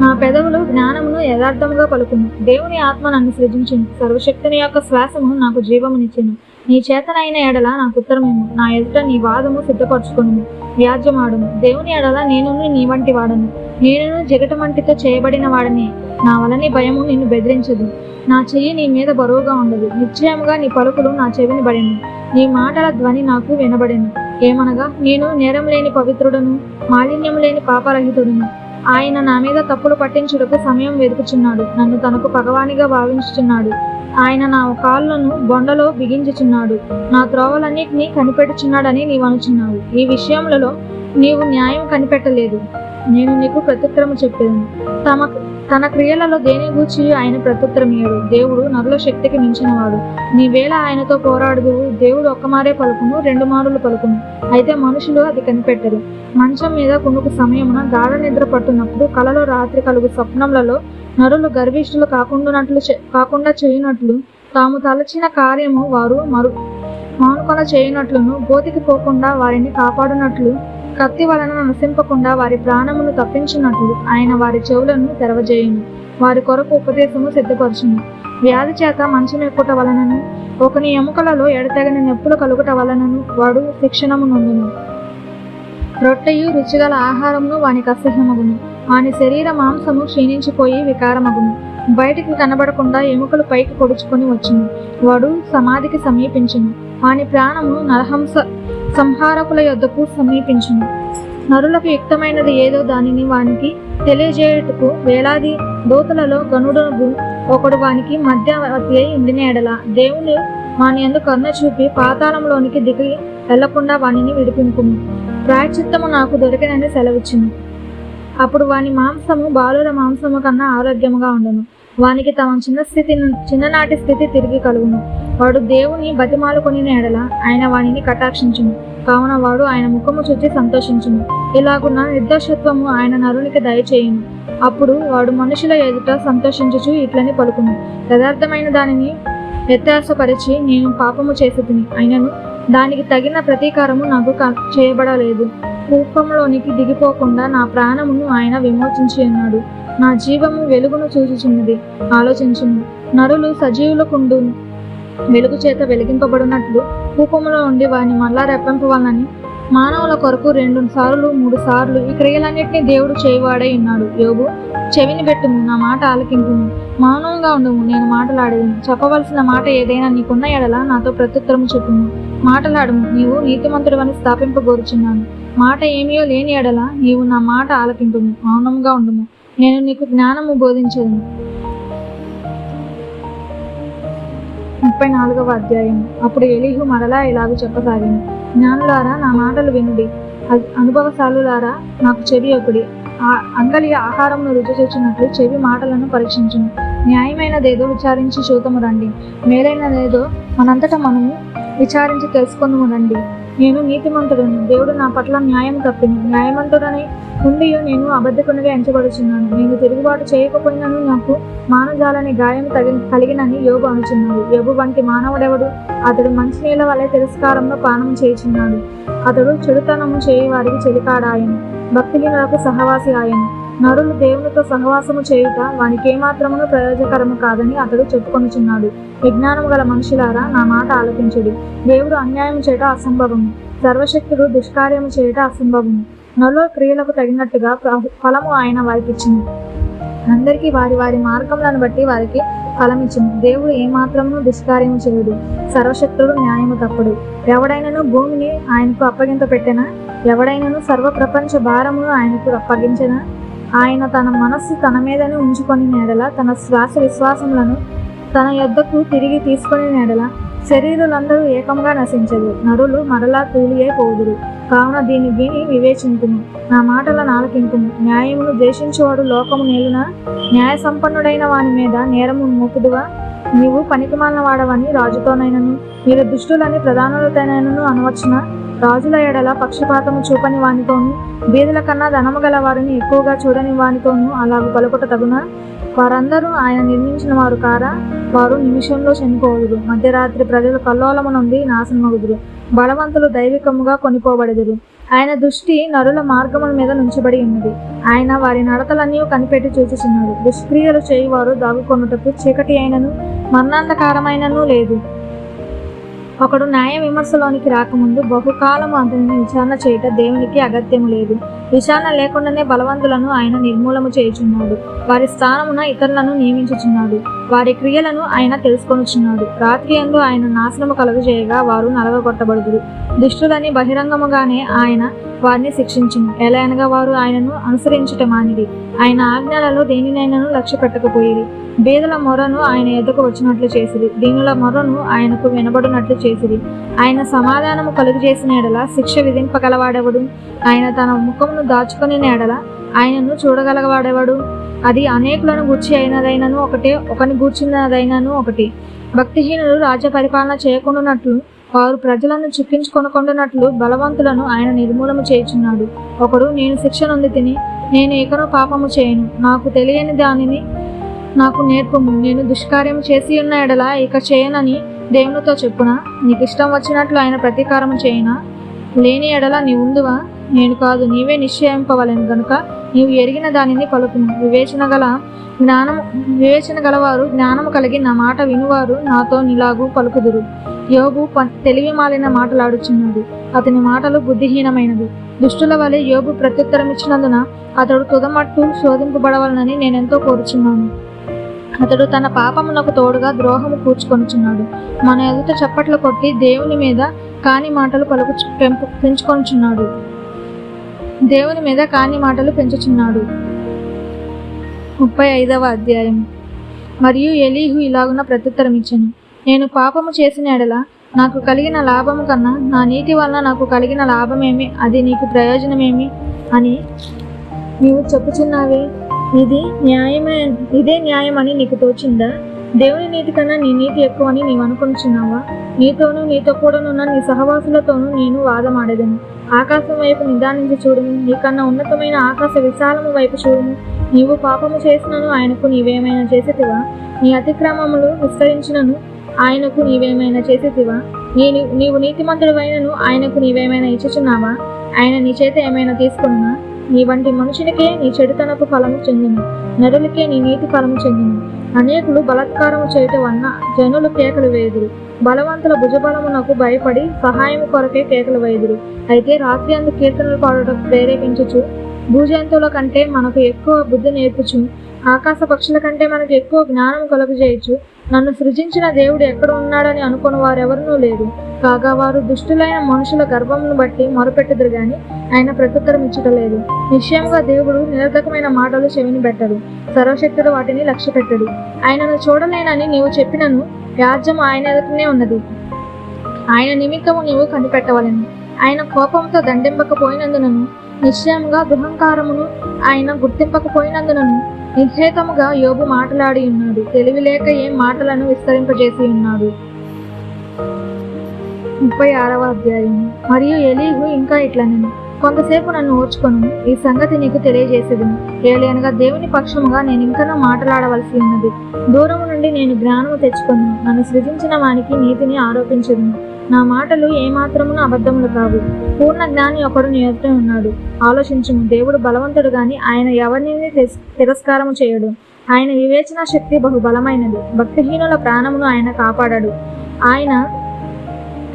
నా పెదవులు జ్ఞానమును యథార్థముగా పలుకును. దేవుని ఆత్మ నన్ను సృజించును. సర్వశక్తుని యొక్క శ్వాసము నాకు జీవమునిచ్చెను. నీ చేతనైన ఎడల నాకు ఉత్తరమేమో. నా ఎదుట నీ వాదము సిద్ధపరచుకొనుము. వ్యాజ్యమాడును. దేవుని ఎడల నేనును నీ వంటి వాడను. నేనును జగటమంటితో చేయబడిన వాడనే. నా వలని భయము నిన్ను బెదిరించదు. నా చెయ్యి నీ మీద బరువుగా ఉండదు. నిశ్చయముగా నీ పలుకులు నా చెవిని బడెను. నీ మాటల ధ్వని నాకు వినబడెను. ఏమనగా నేను నేరం లేని పవిత్రుడను, మాలిన్యము లేని పాపరహితుడును. ఆయన నా మీద తప్పులు పట్టించుటకు సమయం వెతుకుచున్నాడు. నన్ను తనకు పగవానిగా భావించుచున్నాడు. ఆయన నా కాళ్ళను బొండలో బిగించుచున్నాడు. నా త్రోవలన్నిటినీ కనిపెట్టుచున్నాడని నీవు అనుచున్నావు. ఈ విషయములలో నీవు న్యాయం కనిపెట్టలేదు. నేను నీకు ప్రత్యుత్తరము చెప్పేదను. తన క్రియలలో దేని గూర్చి ఆయన ప్రత్యుత్తరమియ్యడు. దేవుడు నరుల శక్తికి మించినవాడు. నీవేళ ఆయనతో పోరాడుదు. దేవుడు ఒక్కమారే పలుకును, 2 మారులు పలుకును, అయితే మనుషులు అది కనిపెట్టరు. మంచం మీద కునుకు సమయమున గాఢ నిద్ర పట్టునప్పుడు, కలలో రాత్రి కలుగు స్వప్నములలో నరులు గర్విష్ఠులు కాకుండా చేయునట్లు, తాము తలచిన కార్యము వారు మానుకొన చేయునట్లును, గోతికి పోకుండా వారిని కాపాడునట్లు, కత్తి వలన నశింపకుండా వారి ప్రాణమును తప్పించినట్లు ఆయన వారి చెవులను తెరవజేయును, వారి కొరకు ఉపదేశము సిద్ధపరచును. వ్యాధి చేత మంచం ఎక్కుట వలనను, ఒకని ఎముకలలో ఎడతెగని నొప్పులు కలుగుట వలనను వాడు శిక్షణము నొందును. రొట్టెయు రుచిగల ఆహారమును వానికి అసహ్యమగును. వాని శరీర మాంసము క్షీణించిపోయి వికారమగును. బయటికి కనబడకుండా ఎముకలు పైకి పొడుచుకొని వచ్చును. వాడు సమాధికి సమీపించును. వాని ప్రాణము నరహంస సంహారకుల యొద్దకు సమీపించును. నరులకు యుక్తమైనది ఏదో దానిని వానికి తెలియజేయుటకు వేలాది దూతలలో గనుడు ఒకడు వానికి మధ్యవర్తి అయి ఉండిన ఎడల, దేవుని వాని యందు కరుణ చూపి పాతాళంలోనికి దిగి వెళ్లకుండా వానిని విడిపింపుము. ప్రాయశ్చిత్తము నాకు దొరికినని సెలవిచ్చును. అప్పుడు వాని మాంసము బాలుర మాంసము కన్నా ఆరోగ్యముగా ఉండును. వానికి తమ చిన్ననాటి స్థితి తిరిగి కలుగును. వాడు దేవుని బతిమాలుకొని ఎడల ఆయన వానిని కటాక్షించును. కావున వాడు ఆయన ముఖము చూచి సంతోషించును. ఇలాగున్న నిర్దోషత్వము ఆయన నరునికి దయచేయును. అప్పుడు వాడు మనుషుల ఎదుట సంతోషించుచు ఇట్లని పలుకును, యథార్థమైన దానిని వ్యత్యాసపరిచి నేను పాపము చేసి తిని, అయినను దానికి తగిన ప్రతీకారము నాకు చేయబడలేదు. కూపంలోనికి దిగిపోకుండా నా ప్రాణమును ఆయన విమోచించి ఉన్నాడు. నా జీవము వెలుగును చూచుచున్నది. ఆలోచించును. నరులు సజీవులకుండు వెలుగు చేత వెలిగింపబడినట్లు కూపములో ఉండి వారిని మళ్ళా రెప్పింపవాలని మానవుల కొరకు 2 సార్లు 3 సార్లు ఈ క్రియలన్నింటినీ దేవుడు చేయవాడై ఉన్నాడు. యోబు, చెవిని పెట్టుము, నా మాట ఆలకింపుము, మౌనంగా ఉండుము, నేను మాటలాడేదను. చెప్పవలసిన మాట ఏదైనా నీకున్న ఎడల నాతో ప్రత్యుత్తరము చెప్పుము. మాటలాడుము, నీవు నీతిమంతుడవని స్థాపింపగోరుచున్నాను. మాట ఏమియో లేని ఎడల నీవు నా మాట ఆలకింపుము, మౌనంగా ఉండుము, నేను నీకు జ్ఞానము బోధించదును. 34వ అధ్యాయం. అప్పుడు ఎలీహు మరలా ఇలాగ చెప్పసాగిన, జ్ఞానులారా నా మాటలు వినుడి, అనుభవశాలులారా నాకు చెవి ఒకడి. అంగలి ఆహారమును రుచి చూచినట్లు చెవి మాటలను పరీక్షించును. న్యాయమైనదేదో విచారించి చూతము రండి, మేలైనదేదో మనంతటా మనము విచారించి తెలుసుకుందుము రండి. నేను నీతిమంతుడను, దేవుడు నా పట్ల న్యాయం తప్పిను. న్యాయమంతుడని ఉండి నేను అబద్ధకునిగా ఎంచబడుచున్నాను. నేను తిరుగుబాటు చేయకపోయినను నాకు మానజాలని గాయం కలిగినని యోబు అనుచున్నాడు. యోబు వంటి మానవుడెవడు? అతడు మంచినీళ్ళ వలె తిరస్కారంలో పానం చేయుచున్నాడు. అతడు చెడుతనము చేయి వారికి చెలికాడాయను, భక్తిహీనులకు సహవాసి ఆయను. నరులు దేవునితో సహవాసము చేయుట వానికేమాత్రమును ప్రయోజకరము కాదని అతడు చెప్పుకొనుచున్నాడు. విజ్ఞానము గల మనుషులారా నా మాట ఆలకించుడి. దేవుడు అన్యాయం చేయట అసంభవము, సర్వశక్తుడు దుష్కార్యము చేయట అసంభవము. నరుల క్రియలకు తగినట్టుగా ఫలము ఆయన వారికి ఇచ్చింది. అందరికీ వారి వారి మార్గములను బట్టి వారికి ఫలమిచ్చును. దేవుడు ఏమాత్రమును దుష్కార్యము చేయుడు, సర్వశక్తుడు న్యాయము తప్పడు. ఎవడైనను భూమిని ఆయనకు అప్పగింత పెట్టెనా? ఎవడైనను సర్వ ప్రపంచ భారమును ఆయనకు అప్పగించెనా? ఆయన తన మనస్సు తన మీదనే ఉంచుకొని నేడల తన శ్వాస విశ్వాసములను తన యొద్దకు తిరిగి తీసుకొని నేడల శరీరులందరూ ఏకంగా నశించదు, నరులు మరలా తూలియే పోదురు. కావున దీన్ని విని వివేచింపుము, నా మాటలను ఆలకింపుము. న్యాయమును ద్వేషించువాడు లోకము నేలున న్యాయ సంపన్నుడైన వాని మీద నేరము మోపుదువా? నీవు పనికిమాలిన వాడవని రాజుతోనైనను మీరు దుష్టులని ప్రధానులతోనైనను అనవచ్చున? రాజుల ఎడల పక్షపాతము చూపని వానితోనూ బీదల కన్నా ధనము గల వారిని ఎక్కువగా చూడని వానితోనూ అలాగూ పలుకుట తగునా? వారందరూ ఆయన నిర్మించిన వారు కారా? వారు నిమిషంలో చనిపోవుదురు. మధ్యరాత్రి ప్రజలు కల్లోలము నుండి నాశనమగుదురు. బలవంతులు దైవికముగా కొనిపోబడెదరు. ఆయన దృష్టి నరుల మార్గముల మీద నుంచబడి ఉన్నది. ఆయన వారి నడతలన్నీ కనిపెట్టి చూచుచున్నాడు. దుష్క్రియలు చేయువారు దాగుకొనుటకు చీకటి అయినను మరణాంధకారమైనను లేదు. ఒకడు న్యాయ విమర్శలోనికి రాకముందు బహుకాలము అతనిని విచారణ చేయట దేవునికి అగత్యము లేదు. విచారణ లేకుండానే బలవంతులను ఆయన నిర్మూలము చేయుచున్నాడు. వారి స్థానమున ఇతరులను నియమించుచున్నాడు. వారి క్రియలను ఆయన తెలుసుకొనుచున్నాడు. రాత్రి యందు ఆయన నాశనము కలుగజేయగా వారు నలగగొట్టబడుదురు. దుష్టులని బహిరంగముగానే ఆయన వారిని శిక్షించును. ఎలా అనగా వారు ఆయనను అనుసరించుట మానిరి. ఆయన ఆజ్ఞలలో దేనినైనాను లక్ష్య పెట్టకపోయిరి. బీదల మొరను ఆయన ఎద్దకు వచ్చినట్లు చేసిరి, దీనుల మొరను ఆయనకు వినబడినట్లు చేసిరి. ఆయన సమాధానము కలుగజేసిన ఎడల శిక్ష విధింపగలవాడెవడు? ఆయన తన ముఖమును దాచుకొని ఎడల ఆయనను చూడగలవాడెవడు? అది అనేకులను గూర్చి అయినదైనను ఒకటే, ఒకని గూర్చినదైనను ఒకటి. భక్తిహీనులు రాజ్య పరిపాలన చేయకుండానట్లు, వారు ప్రజలను చిక్కించుకొనకుండానట్లు బలవంతులను ఆయన నిర్మూలన చేయుచున్నాడు. ఒకడు, నేను శిక్ష నొంది తిని, నేను ఇకను పాపము చేయను, నాకు తెలియని దానిని నాకు నేర్పము, నేను దుష్కార్యము చేసి ఉన్న ఎడల ఇక చేయనని దేవునితో చెప్పునా? నీకు ఇష్టం వచ్చినట్లు ఆయన ప్రతీకారము చేయనా? లేని ఎడల నీవుందువా? నేను కాదు, నీవే నిశ్చయింపవలెను గనుక నీవు ఎరిగిన దానిని పలుకుము. వివేచన గలవారు, జ్ఞానము కలిగి నా మాట వినువారు నాతో నిలాగు పలుకుదురు. యోబు తెలివి మాలిన మాటలాడుచున్నాడు, అతని మాటలు బుద్ధిహీనమైనవి. దుష్టుల వలె యోబు ప్రత్యుత్తరమిచ్చినందున అతడు తుదమట్టు శోధింపబడవలనని నేనెంతో కోరుచున్నాను. అతడు తన పాపమునకు తోడుగా ద్రోహము కూర్చుకొనుచున్నాడు. మన ఎదుట చప్పట్లు కొట్టి దేవుని మీద కాని మాటలు పెంచుకొనుచున్నాడు. దేవుని మీద కాని మాటలు పెంచుచున్నాడు. 35వ అధ్యాయం. మరియు ఎలీహు ఇలాగున ప్రత్యుత్తరమిచ్చెను, నేను పాపము చేసిన ఎడల నాకు కలిగిన లాభము కన్నా నా నీతి వలన నాకు కలిగిన లాభమేమి? అది నీకు ప్రయోజనమేమి అని నీవు చెప్పుచున్నావే. ఇదే న్యాయమని నీకు తోచిందా? దేవుని నీతి కన్నా నీ నీతి ఎక్కువని నీవు అనుకుంటున్నావా? నీతోనూ నీతో కూడానున్న నీ సహవాసులతోనూ నేను వాదమాడేదను. ఆకాశం వైపు నిదానించి చూడుము, నీకన్నా ఉన్నతమైన ఆకాశ విశాలము వైపు చూడుము. నీవు పాపము చేసినను ఆయనకు నీవేమైనా చేసేతివా? నీ అతిక్రమములు విస్తరించినను ఆయనకు నీవేమైనా చేసేతివా? నీవు నీతిమంతుడవైనను ఆయనకు నీవేమైనా ఇచ్చుచున్నావా? ఆయన నీ చేత ఏమైనా తీసుకున్నా? నీ వంటి మనుషునికే నీ చెడుతనపు ఫలము చెందును, నరులకే నీ నీతి ఫలము చెందును. అనేకులు బలాత్కారము చేయటం వలన జనులు కేకలు వేయుదురు, బలవంతుల భుజబలమునకు భయపడి సహాయము కొరకే కేకలు వేయుదురు. అయితే రాత్రి అందు కీర్తనలు పాడటం ప్రేరేపించుచు, భూజంతువుల కంటే మనకు ఎక్కువ బుద్ధి నేర్పుచు, ఆకాశ పక్షుల కంటే మనకు ఎక్కువ జ్ఞానం కలుగజేయచ్చు, నన్ను సృజించిన దేవుడు ఎక్కడ ఉన్నాడని అనుకుని వారెవరూ లేరు. కాగా వారు దుష్టులైన మనుషుల గర్భమును బట్టి మొరపెట్టుదురు గాని ఆయన ప్రత్యుత్తరం ఇచ్చటలేదు. నిశ్చయముగా దేవుడు నిరర్ధకమైన మాటలు చెవిని పెట్టడు, సర్వశక్తుడు వాటిని లక్ష్య పెట్టడు. ఆయనను చూడలేనని నీవు చెప్పినను రాజ్యం ఆయన ఎదుటనే ఉన్నది. ఆయన నిమిత్తము నీవు కనిపెట్టవలెను. ఆయన కోపంతో దండింపకపోయినందునను, నిశ్చయముగా దుహంకారమును ఆయన గుర్తింపకపోయినందునను నిర్హేతముగా యోబు మాట్లాడి ఉన్నాడు. తెలివి లేక ఏం మాటలను విస్తరింపజేసి ఉన్నాడు. 36వ అధ్యాయం. మరియు ఎలీహు ఇంకా ఇట్లనెను, కొంతసేపు నన్ను ఓర్చుకొను, ఈ సంగతి నీకు తెలియజేసేదను. ఏలయనగా దేవుని పక్షముగా నేను ఇంకనూ మాట్లాడవలసి ఉన్నది. దూరము నుండి నేను జ్ఞానము తెచ్చుకొను, నన్ను సృజించిన వానికి నీతిని ఆరోపించదును. నా మాటలు ఏమాత్రమును అబద్ధములు కావు. పూర్ణ జ్ఞాని ఒకడు నీ ఎదుట ఉన్నాడు. ఆలోచించుము, దేవుడు బలవంతుడు గాని ఆయన ఎవరిని తిరస్కారము చేయడు. ఆయన వివేచన శక్తి బహు బలమైనది. భక్తిహీనుల ప్రాణమును ఆయన కాపాడడు. ఆయన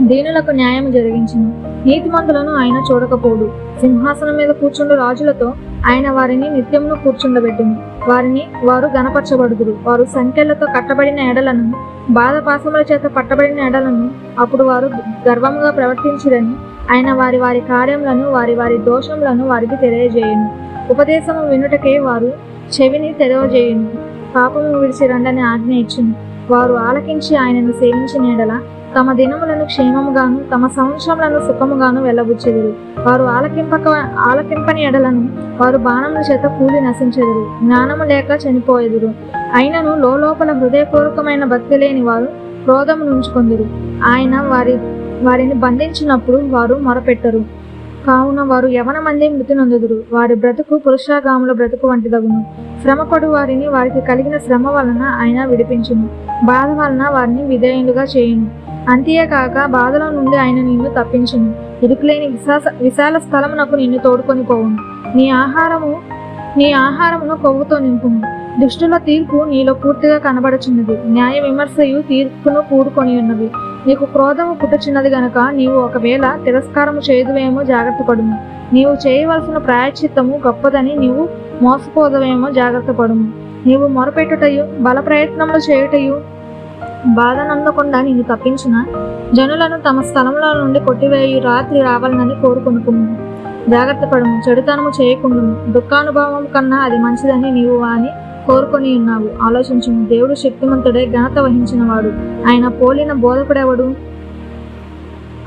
దీనులకు న్యాయము జరిగించును, నీతిమంతులను ఆయన చూడకపోడు. సింహాసనం మీద కూర్చుండు రాజులతో ఆయన వారిని నిత్యమును కూర్చుండబెట్టును. వారు గణపరచబడుదురు. వారు సంఖ్యలతో కట్టబడిన ఎడలను, బాధపాసముల చేత పట్టబడిన ఎడలను అప్పుడు వారు గర్వముగా ప్రవర్తించిరని ఆయన వారి వారి కార్యములను వారి దోషములను వారికి తెలియజేయును. ఉపదేశము వినుటకే వారు చెవిని తెరవజేయును. పాపము విడిచి రండని ఆజ్ఞ ఇచ్చును. వారు ఆలకించి ఆయనను సేవించిన ఎడల తమ దినములను క్షేమముగాను తమ సంవత్సరములను సుఖముగాను వెళ్ళబుచ్చెదరు. వారు ఆలకింపని ఎడలను వారు బాణముల చేత కూలి నశించెదరు, జ్ఞానము లేక చనిపోయెదురు. అయినను లోపల హృదయపూర్వకమైన భక్తి లేని వారు క్రోధము నుంచుకొందురు. ఆయన వారిని బంధించినప్పుడు వారు మొరపెట్టరు. కావున వారు యవన మంది మృతి నొందుదురు. వారి బ్రతుకు పురుషాగాముల బ్రతుకు వంటిదగును. శ్రమపడు వారిని వారికి కలిగిన శ్రమ వలన ఆయన విడిపించును, బాధ వలన వారిని విధేయులుగా చేయును. అంతేకాక బాధల నుండి ఆయన నిన్ను తప్పించును, ఇరుకులేని విశాల స్థలమునకు నిన్ను తోడుకొని పోవును. నీ ఆహారమును కొవ్వుతో నింపును. దుష్టుల తీర్పు నీలో పూర్తిగా కనబడుచున్నది, న్యాయ విమర్శయు తీర్పును కూడుకొని ఉన్నవి. నీకు క్రోధము పుట్టుచున్నది గనక నీవు ఒకవేళ తిరస్కారము చేయుదువేమో జాగ్రత్త పడుము. నీవు చేయవలసిన ప్రాయశ్చిత్తము గొప్పదని నీవు మోసపోదవేమో జాగ్రత్త పడుము. నీవు మొరపెట్టుటయు బల ప్రయత్నములు చేయుటయు బాధనందకుండా నిన్ను తప్పించిన జనులను తమ స్థలముల నుండి కొట్టివేయు రాత్రి రావాలనని కోరుకొనుకుము. జాగ్రత్త పడుము, చెడుతనము చేయకుండుము. దుఃఖానుభవం కన్నా అది మంచిదని నీవు వాని కోరుకొని ఉన్నావు. ఆలోచించుము, దేవుడు శక్తిమంతుడే, ఘనత వహించిన వాడు. ఆయన పోలిన బోధకుడెవడు?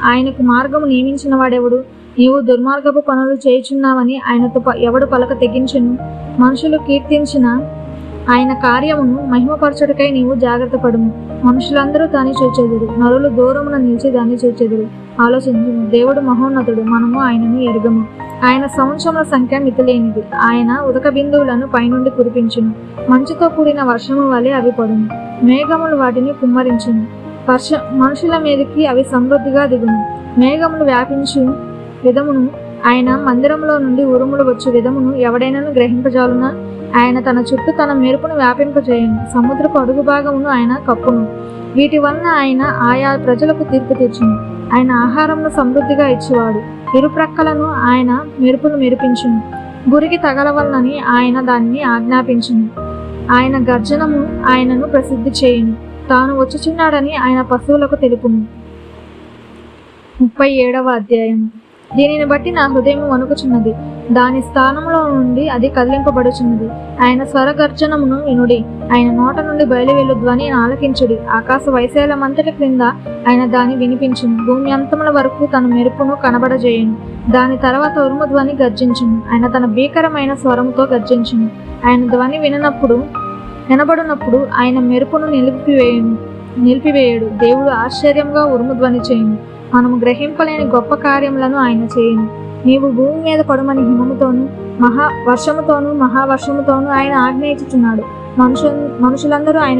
ఆయనకు మార్గము నియమించిన వాడెవడు? నీవు దుర్మార్గపు పనులు చేయుచున్నావని ఆయనతో ఎవడు పలక తెగించును? మనుషులు కీర్తించిన ఆయన కార్యమును మహిమపరచుటకై నీవు జాగ్రత్త పడుము. మనుషులందరూ దాన్ని చూచెదరు, నరులు దూరమున నిలిచి దాన్ని చూచెదరు. ఆలోచించుము, దేవుడు మహోన్నతుడు, మనము ఆయనను ఎరుగము. ఆయన సంవత్సరముల సంఖ్య మితిలేనిది. ఆయన ఉదక బిందువులను పైనుండి కురిపించును. మంచుతో కూడిన వర్షము వలె అవి పడును. మేఘములు వాటిని కుమ్మరించును. మనుషుల మీదకి అవి సమృద్ధిగా దిగును. మేఘములు వ్యాపించు విధమును, ఆయన మందిరంలో నుండి ఉరుములు వచ్చు విధమును ఎవడైనాను గ్రహింపజాలునా? ఆయన తన చుట్టూ తన మెరుపును వ్యాపింపజేయను. సముద్రపు అడుగు భాగమును ఆయన కప్పును. వీటి వలన ఆయన ఆయా ప్రజలకు తీర్పు తీర్చును. ఆయన ఆహారమును సమృద్ధిగా ఇచ్చేవాడు. ఇరుప్రక్కలను ఆయన మెరుపును మెరిపించును. గురికి తగలవలనని ఆయన దానిని ఆజ్ఞాపించును. ఆయన గర్జనము ఆయనను ప్రసిద్ధి చేయును. తాను వచ్చుచున్నాడని ఆయన పశువులకు తెలుపును. 37వ అధ్యాయం. దీనిని బట్టి నా హృదయం వణుకుచున్నది, దాని స్థానంలో నుండి అది కదిలింపబడుచున్నది. ఆయన స్వరగర్జనమును వినుడి, ఆయన నోట నుండి బయలువెళ్ళు ధ్వని ఆలకించుడి. ఆకాశ వైశాలమంతటి క్రింద ఆయన దాన్ని వినిపించును. భూమి అంతముల వరకు తన మెరుపును కనబడజేయును. దాని తర్వాత ఉరుము ధ్వని గర్జించును. ఆయన తన భీకరమైన స్వరముతో గర్జించును. ఆయన ధ్వని వినబడినప్పుడు ఆయన మెరుపును నిలిపివేయుడు. దేవుడు ఆశ్చర్యంగా ఉరుము ధ్వని చేయును. మనము గ్రహింపలేని గొప్ప కార్యములను ఆయన చేయును. నీవు భూమి మీద పడుమని హిమముతోనూ మహావర్షముతోనూ ఆయన ఆజ్ఞయించుచున్నాడు. మనుషులందరూ ఆయన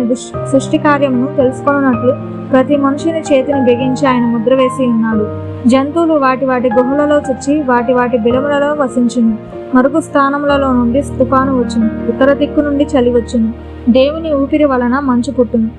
సృష్టి కార్యమును తెలుసుకొనున్నట్లు ప్రతి మనుషుని చేతిని బిగించి ఆయన ముద్ర వేసి ఉన్నాడు. జంతువులు వాటి వాటి గుహలలో చొచ్చి వాటి వాటి బిలములలో వసించును. మరుగు స్థానములలో నుండి తుఫాను వచ్చును. ఉత్తర దిక్కు నుండి చలి వచ్చును. దేవుని ఊపిరి వలన మంచు పుట్టును.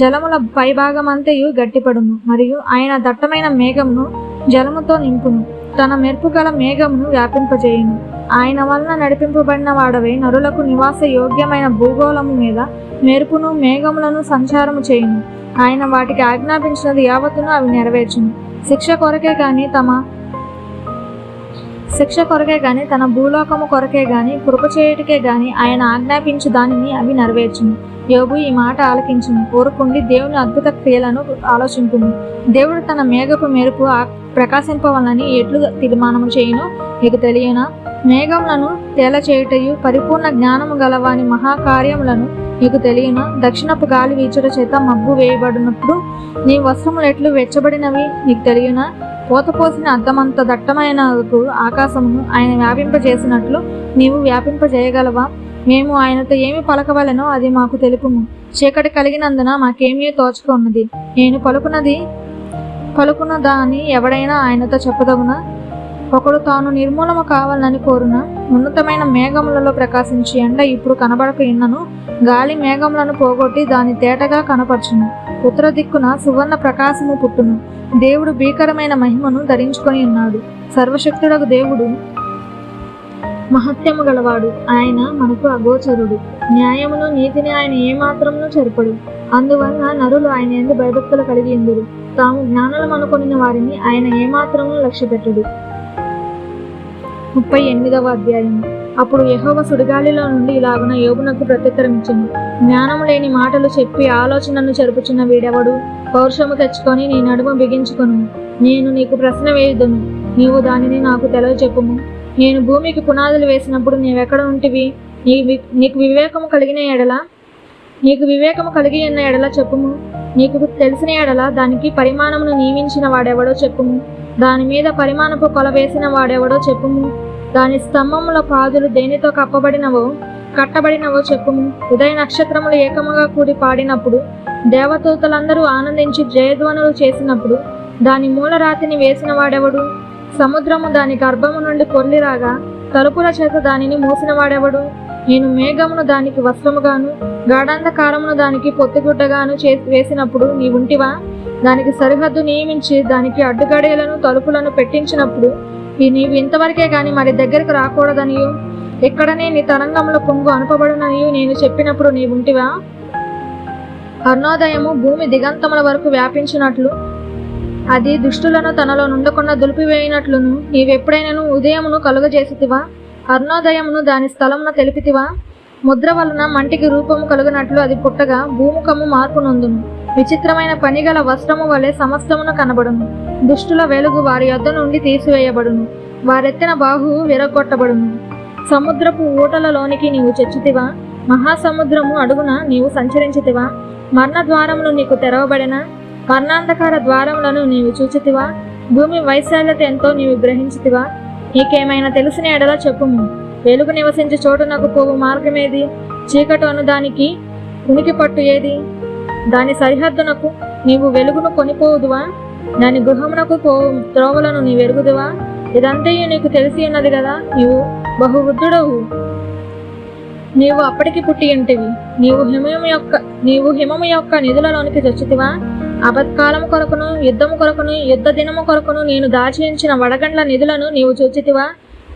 జలముల పైభాగమంతయు గట్టిపడును. మరియు ఆయన దట్టమైన మేఘమును జలముతో నింపును. తన మెరుపు గల మేఘమును వ్యాపింపజేయును. ఆయన వలన నడిపింపబడిన వాడవై నరులకు నివాస యోగ్యమైన భూగోళము మీద మెరుపును మేఘములను సంచారము చేయును. ఆయన వాటికి ఆజ్ఞాపించినది యావత్తును అవి నెరవేర్చును. శిక్ష కొరకే గాని తన భూలోకము కొరకే గాని కృప చేయుటకే గాని ఆయన ఆజ్ఞాపించు దానిని అవి నెరవేర్చును. యోబు ఈ మాట ఆలకించును. ఊరుకుండి దేవుని అద్భుత క్రియలను ఆలోచింపును. దేవుడు తన మేఘపు మెరుపు ప్రకాశింపవలని ఎట్లు తీర్మానము చేయును నీకు తెలియనా? మేఘములను తేలచేయుటయు పరిపూర్ణ జ్ఞానము గలవాని మహాకార్యములను నీకు తెలియనా? దక్షిణపు గాలి వీచుట చేత మబ్బు వేయబడినప్పుడు నీ వస్త్రములు ఎట్లు వెచ్చబడినవి నీకు తెలియనా? పోతపోసిన అద్దమంత దట్టమైన ఆకాశమును ఆయన వ్యాపింపజేసినట్లు నీవు వ్యాపింపజేయగలవా? మేము ఆయనతో ఏమి పలకవలెనో అది మాకు తెలుపుము. చీకటి కలిగినందున మాకేమీ తోచుకున్నది. నేను పలుకున్నదా అని ఎవడైనా ఆయనతో చెప్పదగునా? ఒకడు తాను నిర్మూలము కావాలని కోరున ఉన్నతమైన మేఘములలో ప్రకాశించి ఎండ ఇప్పుడు కనబడక ఇన్నను గాలి మేఘములను పోగొట్టి దాని తేటగా కనపరచును. ఉత్తర దిక్కున సువర్ణ ప్రకాశము పుట్టును. దేవుడు భీకరమైన మహిమను ధరించుకొని ఉన్నాడు. సర్వశక్తుడకు దేవుడు మహత్యము గలవాడు. ఆయన మనకు అగోచరుడు. న్యాయమును నీతిని ఆయన ఏమాత్రమును చెరపడు. అందువలన నరులు ఆయన యందు భయభక్తులు కలిగి ఉందురు. తాము జ్ఞానులు అనుకొనిన వారిని ఆయన ఏమాత్రమును లక్ష్య పెట్టడు. 38వ అధ్యాయం. అప్పుడు యెహోవా సుడిగాలిలో నుండి ఇలాగున యోబునకు ప్రత్యుత్తరమిచ్చెను. జ్ఞానము లేని మాటలు చెప్పి ఆలోచనను చెరుపుచున్న వీడెవడు? పౌరుషము తెచ్చుకొని నీ నడుము బిగించుకొను. నేను నీకు ప్రశ్న వేయుదును, నీవు దానిని నాకు తెలియచెప్పుము. నేను భూమికి పునాదులు వేసినప్పుడు నీవెక్కడ ఉంటివి? నీకు వివేకము కలిగి ఉన్న ఎడల చెప్పుము. నీకు తెలిసిన ఎడల దానికి పరిమాణమును నియమించిన వాడెవడో చెప్పుము. దాని మీద పరిమాణపు కొల వేసిన వాడెవడో చెప్పుము. దాని స్తంభముల పాదులు దేనితో కట్టబడినవో చెప్పుము. ఉదయ నక్షత్రములు ఏకముగా కూడి పాడినప్పుడు, దేవదూతలందరూ ఆనందించి జయధ్వనులు చేసినప్పుడు దాని మూలరాతిని వేసిన వాడెవడు? సముద్రము దాని గర్భము నుండి పొర్లిరాగా తలుపుల చేత దానిని మూసిన వాడెవడు? నేను మేఘమును దానికి వస్త్రముగాను గాఢాంధకారమును దానికి పొత్తిగుడ్డగాను వేసినప్పుడు నీవుంటివా? దానికి సరిహద్దు నియమించి దానికి అడ్డుగడియలను తలుపులను పెట్టించినప్పుడు నీవు ఇంతవరకే గాని మరి దగ్గరకు రాకూడదనియు ఎక్కడనే నీ తరంగముల పొంగు అనుపబడుననియు నేను చెప్పినప్పుడు నీవుంటివా? అరుణోదయము భూమి దిగంతముల వరకు వ్యాపించినట్లు అది దుష్టులను తనలో నుండకుండా దులిపివేయినట్లును నీవెప్పుడైనాను ఉదయమును కలుగజేసితివా? అరుణోదయమును దాని స్థలమున తెలిపితివా? ముద్ర వలన మంటికి రూపము కలుగునట్లు అది పుట్టగా భూముఖము మార్పు నొందును. విచిత్రమైన పనిగల వస్త్రము వలె సమస్తమును కనబడును. దుష్టుల వెలుగు వారి యొద్ద నుండి తీసివేయబడును, వారెత్తిన బాహువు విరగొట్టబడును. సముద్రపు ఊటలలోనికి నీవు చొచ్చితివా? మహాసముద్రము అడుగున నీవు సంచరించితివా? మరణ ద్వారములు నీకు తెరవబడిన మరణాంధకార ద్వారములను నీవు చూచితివా? భూమి వైశాల్యత ఎంతో నీవు గ్రహించితివా? నీకేమైనా తెలిసిన ఎడల చెప్పుము. వెలుగు నివసించే చోటునకు పోవు మార్గమేది? చీకటి అను దానికి ఉనికి పట్టు ఏది? దాని సరిహద్దునకు నీవు వెలుగును కొనిపోదువా? దాని గృహమునకు పోవు త్రోవలను నీవు ఎరుగుదువా? ఇదంతయు నీకు తెలిసి ఉన్నది కదా. నీవు బహువృద్ధుడవు, నీవు అప్పటికి పుట్టి ఉంటివి. నీవు హిమము యొక్క నిధులలోనికి చొచ్చితివా? ఆపత్కాలము కొరకును యుద్ధము కొరకును యుద్ధ దినము కొరకును నేను దాచించిన వడగండ్ల నిధులను నీవు చూచితివా?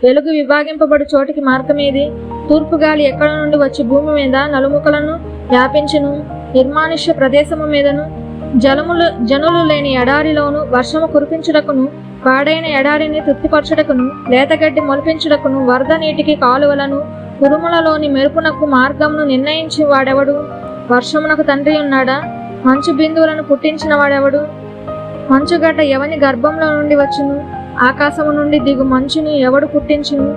వెలుగు విభాగింపబడు చోటికి మార్గమేది? తూర్పు గాలి ఎక్కడ నుండి వచ్చి భూమి మీద నలుముకలను వ్యాపించును. నిర్మానుష్య ప్రదేశము మీదను జనులు లేని ఎడారిలోను వర్షము కురిపించుటకును, పాడైన ఎడారిని తృప్తిపరచుటకును, లేతగడ్డి మొలిపించుటకును, వరద నీటికి కాలువలను, ఉరుములలోని మెరుపునకు మార్గమును నిర్ణయించి వాడెవడు? వర్షమునకు తండ్రి ఉన్నాడా? మంచు బిందువులను పుట్టించిన వాడెవడు? మంచుగడ్డ ఎవని గర్భంలో నుండి వచ్చును? ఆకాశము నుండి దిగు మంచును ఎవడు పుట్టించును?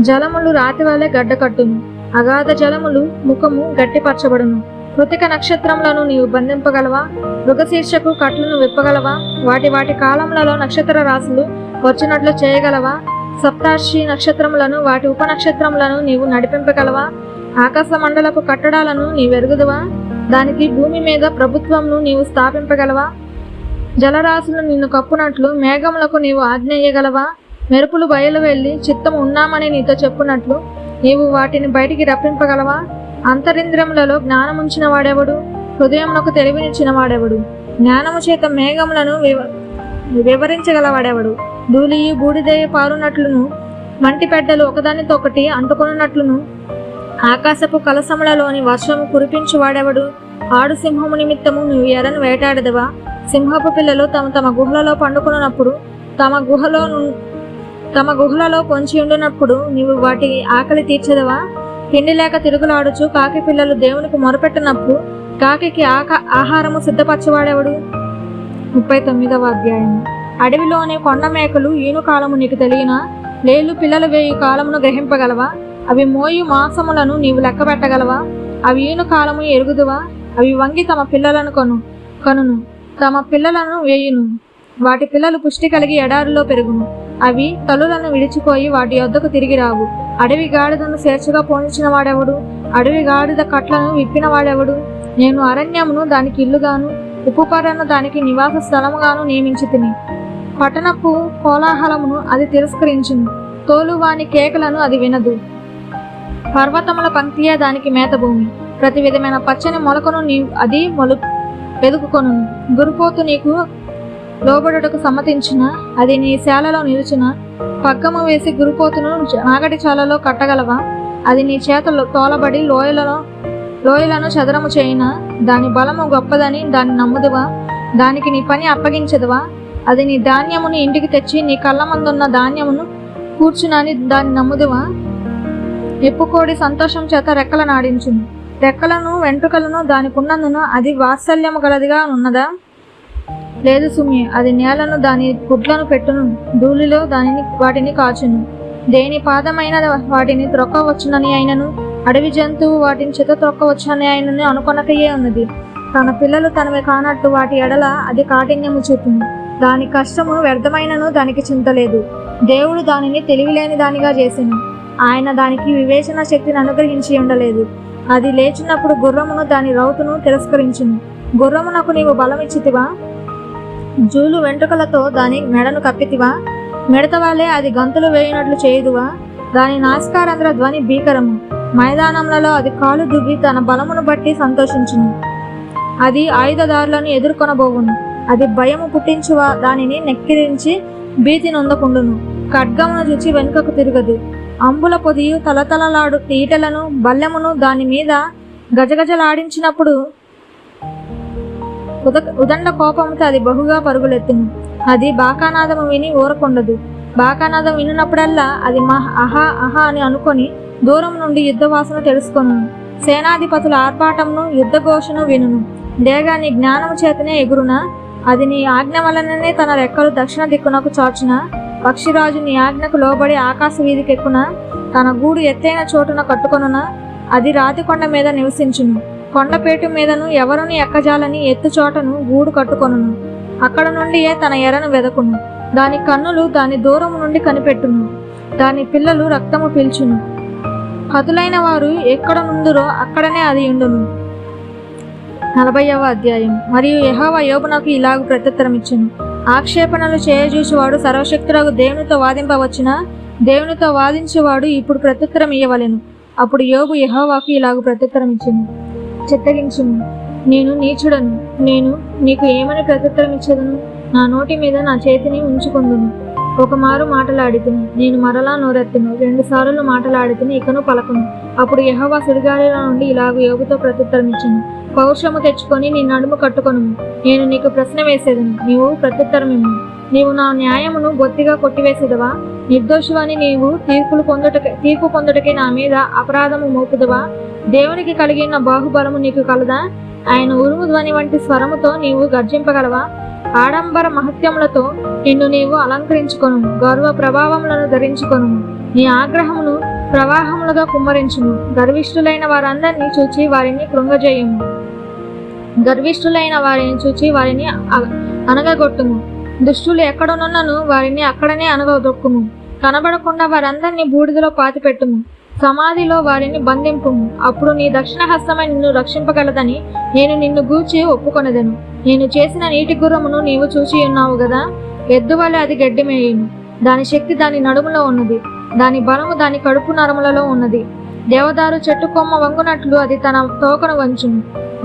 జలములు రాతి వలె గడ్డ కట్టును, అగాధ జలములు ముఖము గట్టిపరచబడును. కృతిక నక్షత్రములను నీవు బంధింపగలవా? మృగశీర్షకు కట్లను విప్పగలవా? వాటి వాటి కాలములలో నక్షత్ర రాశులు వచ్చినట్లు చేయగలవా? సప్తార్షి నక్షత్రములను వాటి ఉపనక్షత్రములను నీవు నడిపింపగలవా? ఆకాశ మండలపు కట్టడాలను నీవెరుగుదువా? దానికి భూమి మీద ప్రభుత్వంను నీవు స్థాపింపగలవా? జలరాశులు నిన్ను కప్పునట్లు మేఘములకు నీవు ఆజ్ఞేయగలవా? మెరుపులు బయలు వెళ్ళి చిత్తము ఉన్నామని నీతో చెప్పునట్లు నీవు వాటిని బయటికి రప్పింపగలవా? అంతరింద్రియములలో జ్ఞానముంచిన వాడెవడు? హృదయమునకు తెలివినిచ్చిన వాడెవడు? జ్ఞానము చేత మేఘములను వివరించగలవాడెవడు? ధూళియు బూడిదయ పారునట్లును, మంటి పెడ్డలు ఒకదానితో ఒకటి అంటుకొనున్నట్లును ఆకాశపు కలసములలోని వర్షము కురిపించువాడెవడు? ఆడు సింహము నిమిత్తము నువ్వు ఎరను వేటాడదవా? సింహపు పిల్లలు తమ తమ గుహలలో పండుకొనున్నప్పుడు, తమ గుహలలో పొంచి ఉండినప్పుడు నీవు వాటి ఆకలి తీర్చదవా? తిండి లేక తిరుగులాడుచు కాకి పిల్లలు దేవునికి మొరపెట్టినప్పుడు కాకి ఆహారము సిద్ధపరచవాడెవడు? 39వ అధ్యాయము. అడవిలోని కొండ మేకలు ఈను కాలము నీకు తెలియనా? లేళ్ళు పిల్లలు వేయు కాలమును గ్రహింపగలవా? అవి మోయు మాంసములను నీవు లెక్క పెట్టగలవా? అవి ఈను కాలము ఎరుగుదువా? అవి వంగి తమ పిల్లలను కనును, తమ పిల్లలను వేయును. వాటి పిల్లలు పుష్టి కలిగి ఎడారిలో పెరుగును. అవి తల్లులను విడిచిపోయి వాటి యొద్దకు తిరిగి రావు. అడవి గాడిదను స్వేచ్ఛగా పోనించిన వాడెవడు? అడవి గాడిద కట్లను విప్పిన వాడెవడు? నేను అరణ్యమును దానికి ఇల్లుగాను, ఉప్పుపరను దానికి నివాస స్థలముగాను నియమించితిని. పట్టణపు కోలాహలమును అది తిరస్కరించును, తోలు వాని కేకలను అది వినదు. పర్వతముల పంక్తియే దానికి మేత భూమి. ప్రతి విధమైన పచ్చని మొలకను అది వెదుకుకొను. గురుపోతు నీకు లోబడుటకు సమ్మతించిన, అది నీ శాలలో నిలుచున. పగ్గము వేసి గురుపోతును నాగటి చాలలో కట్టగలవా? అది నీ చేతలో తోలబడి లోయలను చదరము చేయిన. దాని బలము గొప్పదని దాన్ని నమ్ముదువా? దానికి నీ పని అప్పగించదువా? అది నీ ధాన్యమును ఇంటికి తెచ్చి నీ కళ్ళ మందున్న ధాన్యమును కూర్చునని దాన్ని నమ్ముదువా? ఎప్పుకోడి సంతోషం చేత రెక్కలను ఆడించును. రెక్కలను వెంట్రుకలను దానికున్నందున అది వాత్సల్యము గలదిగా ఉన్నదా? లేదు సుమి. అది నేలను దాని గుడ్లను పెట్టును, ధూళిలో వాటిని కాచును. దేని పాదమైన వాటిని త్రొక్కవచ్చునని అయినను, అడవి జంతువు వాటిని చేత త్రొక్కవచ్చునని అయినను అనుకొనకయే ఉన్నది. తన పిల్లలు తనవి కానట్టు వాటి ఎడల అది కాఠిన్యము చూపును. దాని కష్టము వ్యర్థమైనను దానికి చింతలేదు. దేవుడు దానిని తెలివిలేని దానిగా చేసెను. ఆయన దానికి వివేచన శక్తిని అనుగ్రహించి ఉండలేదు. అది లేచినప్పుడు గుర్రమును దాని రౌతును తిరస్కరించును. గుర్రమునకు నీవు బలమిచ్చితివా? జూలు వెంట్రుకలతో దాని మెడను కప్పితివా? మిడత వలె అది గంతులు వేయినట్లు చేయుదువా? దాని నాసికారంధ్ర ధ్వని భీకరము. మైదానములలో అది కాలు దువ్వి తన బలమును బట్టి సంతోషించును. అది ఆయుధదారులను ఎదుర్కొనబోవును. అది భయము పుట్టించువా దానిని నెక్కిరించి భీతి నొందకుండును. ఖడ్గమును చూచి వెనుకకు తిరగదు. అంబుల పొదియు తలతలలాడు ఈటలను బల్లెమును దాని మీద గజగజలాడించినప్పుడు ఉదండ కోపముతో అది బహుగా పరుగులెత్తును. అది బాకానాదము విని ఊరకుండదు. బాకానాదం వినున్నప్పుడల్లా అది అహా అహా అని అనుకొని దూరం నుండి యుద్ధవాసన తెలుసుకొను. సేనాధిపతుల ఆర్భాటమును యుద్ధఘోషను వినును. డేగా నీ జ్ఞానము చేతనే ఎగురునా? అది నీ ఆజ్ఞ వలననే తన రెక్కలు దక్షిణ దిక్కునకు చాచున? పక్షిరాజు నీ ఆజ్ఞకు లోబడి ఆకాశ వీధికెక్కున? తన గూడు ఎత్తైన చోటున కట్టుకొనునా? అది రాతి కొండ మీద నివసించును. కొండపేటు మీదను ఎవరుని ఎక్కజాలని ఎత్తు చోటను గూడు కట్టుకొనును. అక్కడ నుండియే తన ఎరను వెదకును. దాని కన్నులు దాని దూరము నుండి కనిపెట్టును. దాని పిల్లలు రక్తము పీల్చును. హతులైన వారు ఎక్కడ నుండురో అక్కడనే అది ఉండును. 40వ అధ్యాయం. మరియు యెహోవా యోబునకు ఇలాగు ప్రత్యుత్తరం ఇచ్చెను. ఆక్షేపణలు చేయజూచువాడు సర్వశక్తులకు దేవునితో వాదింపవచ్చునా? దేవునితో వాదించేవాడు ఇప్పుడు ప్రత్యుత్తరం ఇయ్యవలెను. అప్పుడు యోబు యెహోవాకు ఇలాగు ప్రత్యుత్తరం ఇచ్చెను. చిత్తగించుము, నేను నీచుడను. నేను నీకు ఏమని ప్రత్యుత్తరం ఇచ్చేదను? నా నోటి మీద నా చేతిని ఉంచుకుందును. ఒకమారు మాటలాడితిని, నేను మరలా నోరెత్తును. 2 సార్లు మాటలాడితిని, ఇకను పలకను. అప్పుడు యెహోవా సుడిగాలిలో నుండి ఇలాగు యోబుతో ప్రత్యుత్తరం ఇచ్చెను. పౌరుషము తెచ్చుకొని నీ నడుము కట్టుకొను. నేను నీకు ప్రశ్న వేసేదను, నీవు ప్రత్యుత్తరమిమ్ము. నీవు నా న్యాయమును బొత్తిగా కొట్టివేసేదవా? నిర్దోషివని నీవు తీర్పు పొందుటకే నా మీద అపరాధము మోపుదవా? దేవునికి కలిగిన బాహుబలము నీకు కలదా? ఆయన ఉరుము ధ్వని వంటి స్వరముతో నీవు గర్జింపగలవా? ఆడంబర మహత్యములతో నిన్ను నీవు అలంకరించుకొను. గర్వ ప్రభావములను ధరించుకొను. నీ ఆగ్రహమును ప్రవాహములుగా కుమ్మరించుము. గర్విష్ఠులైన వారందరినీ చూచి వారిని కృంగజేయుము. గర్విష్ఠులైన వారిని చూచి వారిని అనగగొట్టుము. దుష్టులు ఎక్కడనున్నను వారిని అక్కడనే అనగదొక్కుము. కనబడకుండా వారందరినీ బూడిదలో పాతిపెట్టుము. సమాధిలో వారిని బంధింపుము. అప్పుడు నీ దక్షిణ హస్తమై నిన్ను రక్షింపగలదని నేను నిన్ను గూర్చి ఒప్పుకొనెదను. నేను చేసిన నీటి గుర్రమును నీవు చూచి ఉన్నావు గదా? ఎద్దువలె అది గడ్డి మేయును. దాని శక్తి దాని నడుములో ఉన్నది. దాని బలము దాని కడుపు నరములలో ఉన్నది. దేవదారు చెట్టు కొమ్మ వంగునట్లు అది తన తోకను వంచును.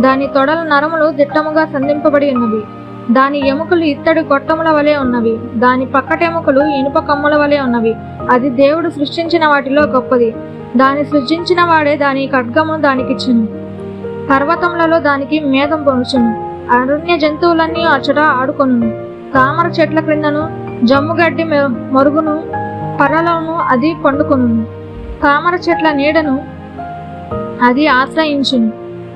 దాని తొడల నరములు దిట్టముగా సంధింపబడి ఉన్నవి. దాని ఎముకలు ఇత్తడి గొట్టముల వలె ఉన్నవి. దాని పక్కటెముకలు ఇనుప కమ్ముల వలె ఉన్నవి. అది దేవుడు సృష్టించిన వాటిలో గొప్పది. దాన్ని సృష్టించిన వాడే దాని ఖడ్గమును దానికిచ్చును. పర్వతములలో దానికి మేధం పొంచును. అరణ్య జంతువులన్నీ అచ్చట ఆడుకొనును. తామర చెట్ల క్రిందను జమ్ముగడ్డి మరుగును పర్రలను అది పండుకొనును. తామర చెట్ల నీడను అది ఆశ్రయించును.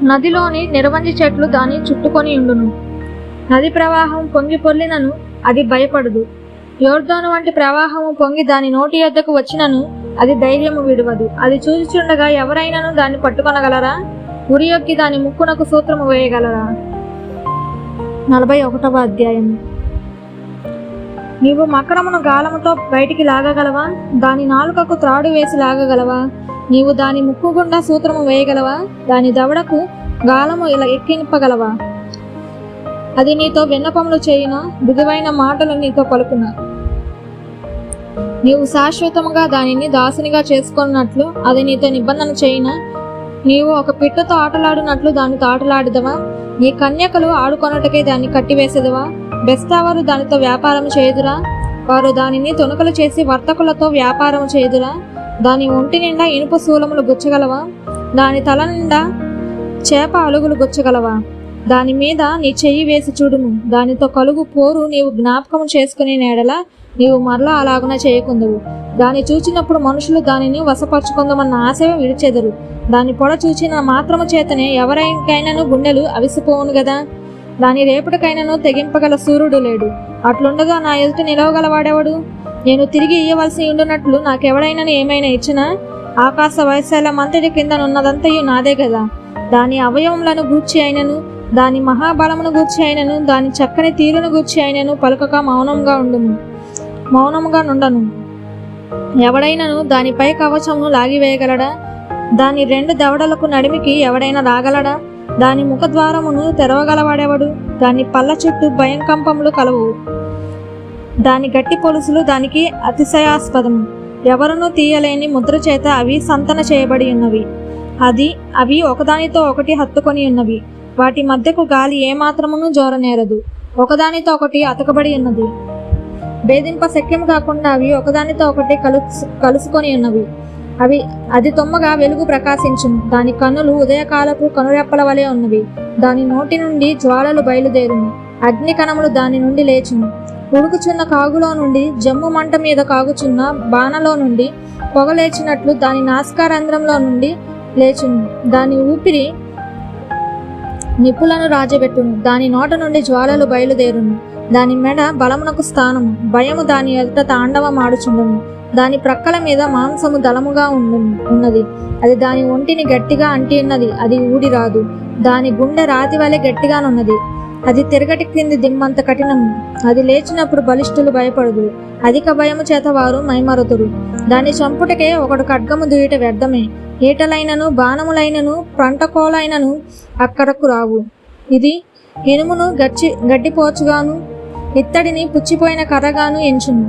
నదిలోని నిరవంజి చెట్లు దాన్ని చుట్టుకొని ఉండును. నది ప్రవాహం పొంగి పొర్లినను అది భయపడదు. యోర్దాను వంటి ప్రవాహము పొంగి దాని నోటి యొద్దకు వచ్చినను అది ధైర్యము విడువదు. అది చూచుచుండగా ఎవరైనాను దాన్ని పట్టుకొనగలరా? ఉరియొక్కి దాని ముక్కునకు సూత్రము వేయగలరా? 41వ అధ్యాయం. నీవు మకరమును గాలముతో బయటికి లాగగలవా? దాని నాలుకకు త్రాడు వేసి లాగగలవా? నీవు దాని ముక్కు గుండా సూత్రము వేయగలవా? దాని దవడకు గాలము ఇలా ఎక్కింపగలవా? అది నీతో విన్నపములు చేయునా? మృదువైన మాటలు నీతో పలుకునా? నీవు శాశ్వతముగా దానిని దాసునిగా చేసుకున్నట్లు అది నీతో నిబంధన చేయునా? నీవు ఒక పిట్టతో ఆటలాడినట్లు దానితో ఆటలాడదవా? నీ కన్యకలు ఆడుకొనుటకే దాన్ని కట్టివేసేదవా? బెస్తావారు దానితో వ్యాపారం చేయుదురా? వారు దానిని తొణుకలు చేసి వర్తకులతో వ్యాపారం చేయుదురా? దాని ఒంటి నిండా ఇనుప శూలములు గుచ్చగలవా? దాని తల నిండా చేప అలుగులు గుచ్చగలవా? దాని మీద నీ చెయ్యి వేసి చూడుము. దానితో కలుగు పోరు నీవు జ్ఞాపకం చేసుకునే నేడల నీవు మరలా అలాగున చేయకుందువు. దాన్ని చూచినప్పుడు మనుషులు దానిని వశపరుచుకుందామన్న ఆశ విడిచెదరు. దాని పొడ చూచిన మాత్రము చేతనే ఎవరికైనాను గుండెలు అవిసిపోవును గదా? దాని రేపటికైనాను తెగింపగల సూర్యుడు లేడు. అట్లుండగా నా ఎదుట నిలవగలవాడెవడు? నేను తిరిగి ఇయ్యవలసి ఉండునట్లు నాకెవడైనా ఏమైనా ఇచ్చినా? ఆకాశ వైశాల్యమంతటి కిందనున్నదంతయు నాదే గదా? దాని అవయవములను గూర్చి అయినను, దాని మహాబలమును గూర్చి అయినను, దాని చక్కని తీరును గూర్చి అయినను పలుకక మౌనముగా నుండను. ఎవడైనను దానిపై కవచమును లాగివేయగలడా? దాని 2 దవడలకు నడిమికి ఎవడైనా రాగలడా? దాని ముఖద్వారమును తెరవగలవాడెవడు? దాని పళ్ళ చుట్టూ భయంకంపములు కలవు. దాని గట్టి పొలుసులు దానికి అతిశయాస్పదము. ఎవరునూ తీయలేని ముద్ర చేత అవి సంతన చేయబడి ఉన్నవి. అవి ఒకదానితో ఒకటి హత్తుకొని ఉన్నవి. వాటి మధ్యకు గాలి ఏమాత్రమును జోరనేరదు. ఒకదానితో ఒకటి అతకబడి ఉన్నది. భేదింప శక్యము కాకుండా అవి ఒకదానితో ఒకటి కలుసుకొని ఉన్నవి. అది తొమ్మగా వెలుగు ప్రకాశించును. దాని కన్నులు ఉదయకాలపు కనురెప్పల వలె ఉన్నవి. దాని నోటి నుండి జ్వాలలు బయలుదేరును. అగ్ని కణములు దాని నుండి లేచును. ఉడుకుచున్న కాగులో నుండి, జమ్ము మంట మీద కాగుచున్న బాణలో నుండి పొగ లేచినట్లు దాని నాసికారంధ్రంలో నుండి లేచును. దాని ఊపిరి నిప్పులను రాజబెట్టును, దాని నోట నుండి జ్వాలలు బయలుదేరును. దాని మెడ బలమునకు స్థానము, భయము దాని ఎదుట తాండవమాడుచుండును. దాని ప్రక్కల మీద మాంసము దళముగా ఉన్నది, అది దాని ఒంటిని గట్టిగా అంటి ఉన్నది, అది ఊడి రాదు. దాని గుండె రాతి వలె గట్టిగానున్నది, అది తిరగటి క్రింది దిమ్మంత కఠినము. అది లేచినప్పుడు బలిష్ఠులు భయపడుదురు, అధిక భయము చేత వారు మైమరుతురు. దాని చంపుటకే ఒకడు ఖడ్గము దుయ్యట వ్యర్థమే. ఈటలైనను బాణములైనను పంటకోలైనను అక్కడకు రావు. ఇది ఇనుమును గడ్డిపోచుగాను ఇత్తడిని పుచ్చిపోయిన కర్రగాను ఎంచును.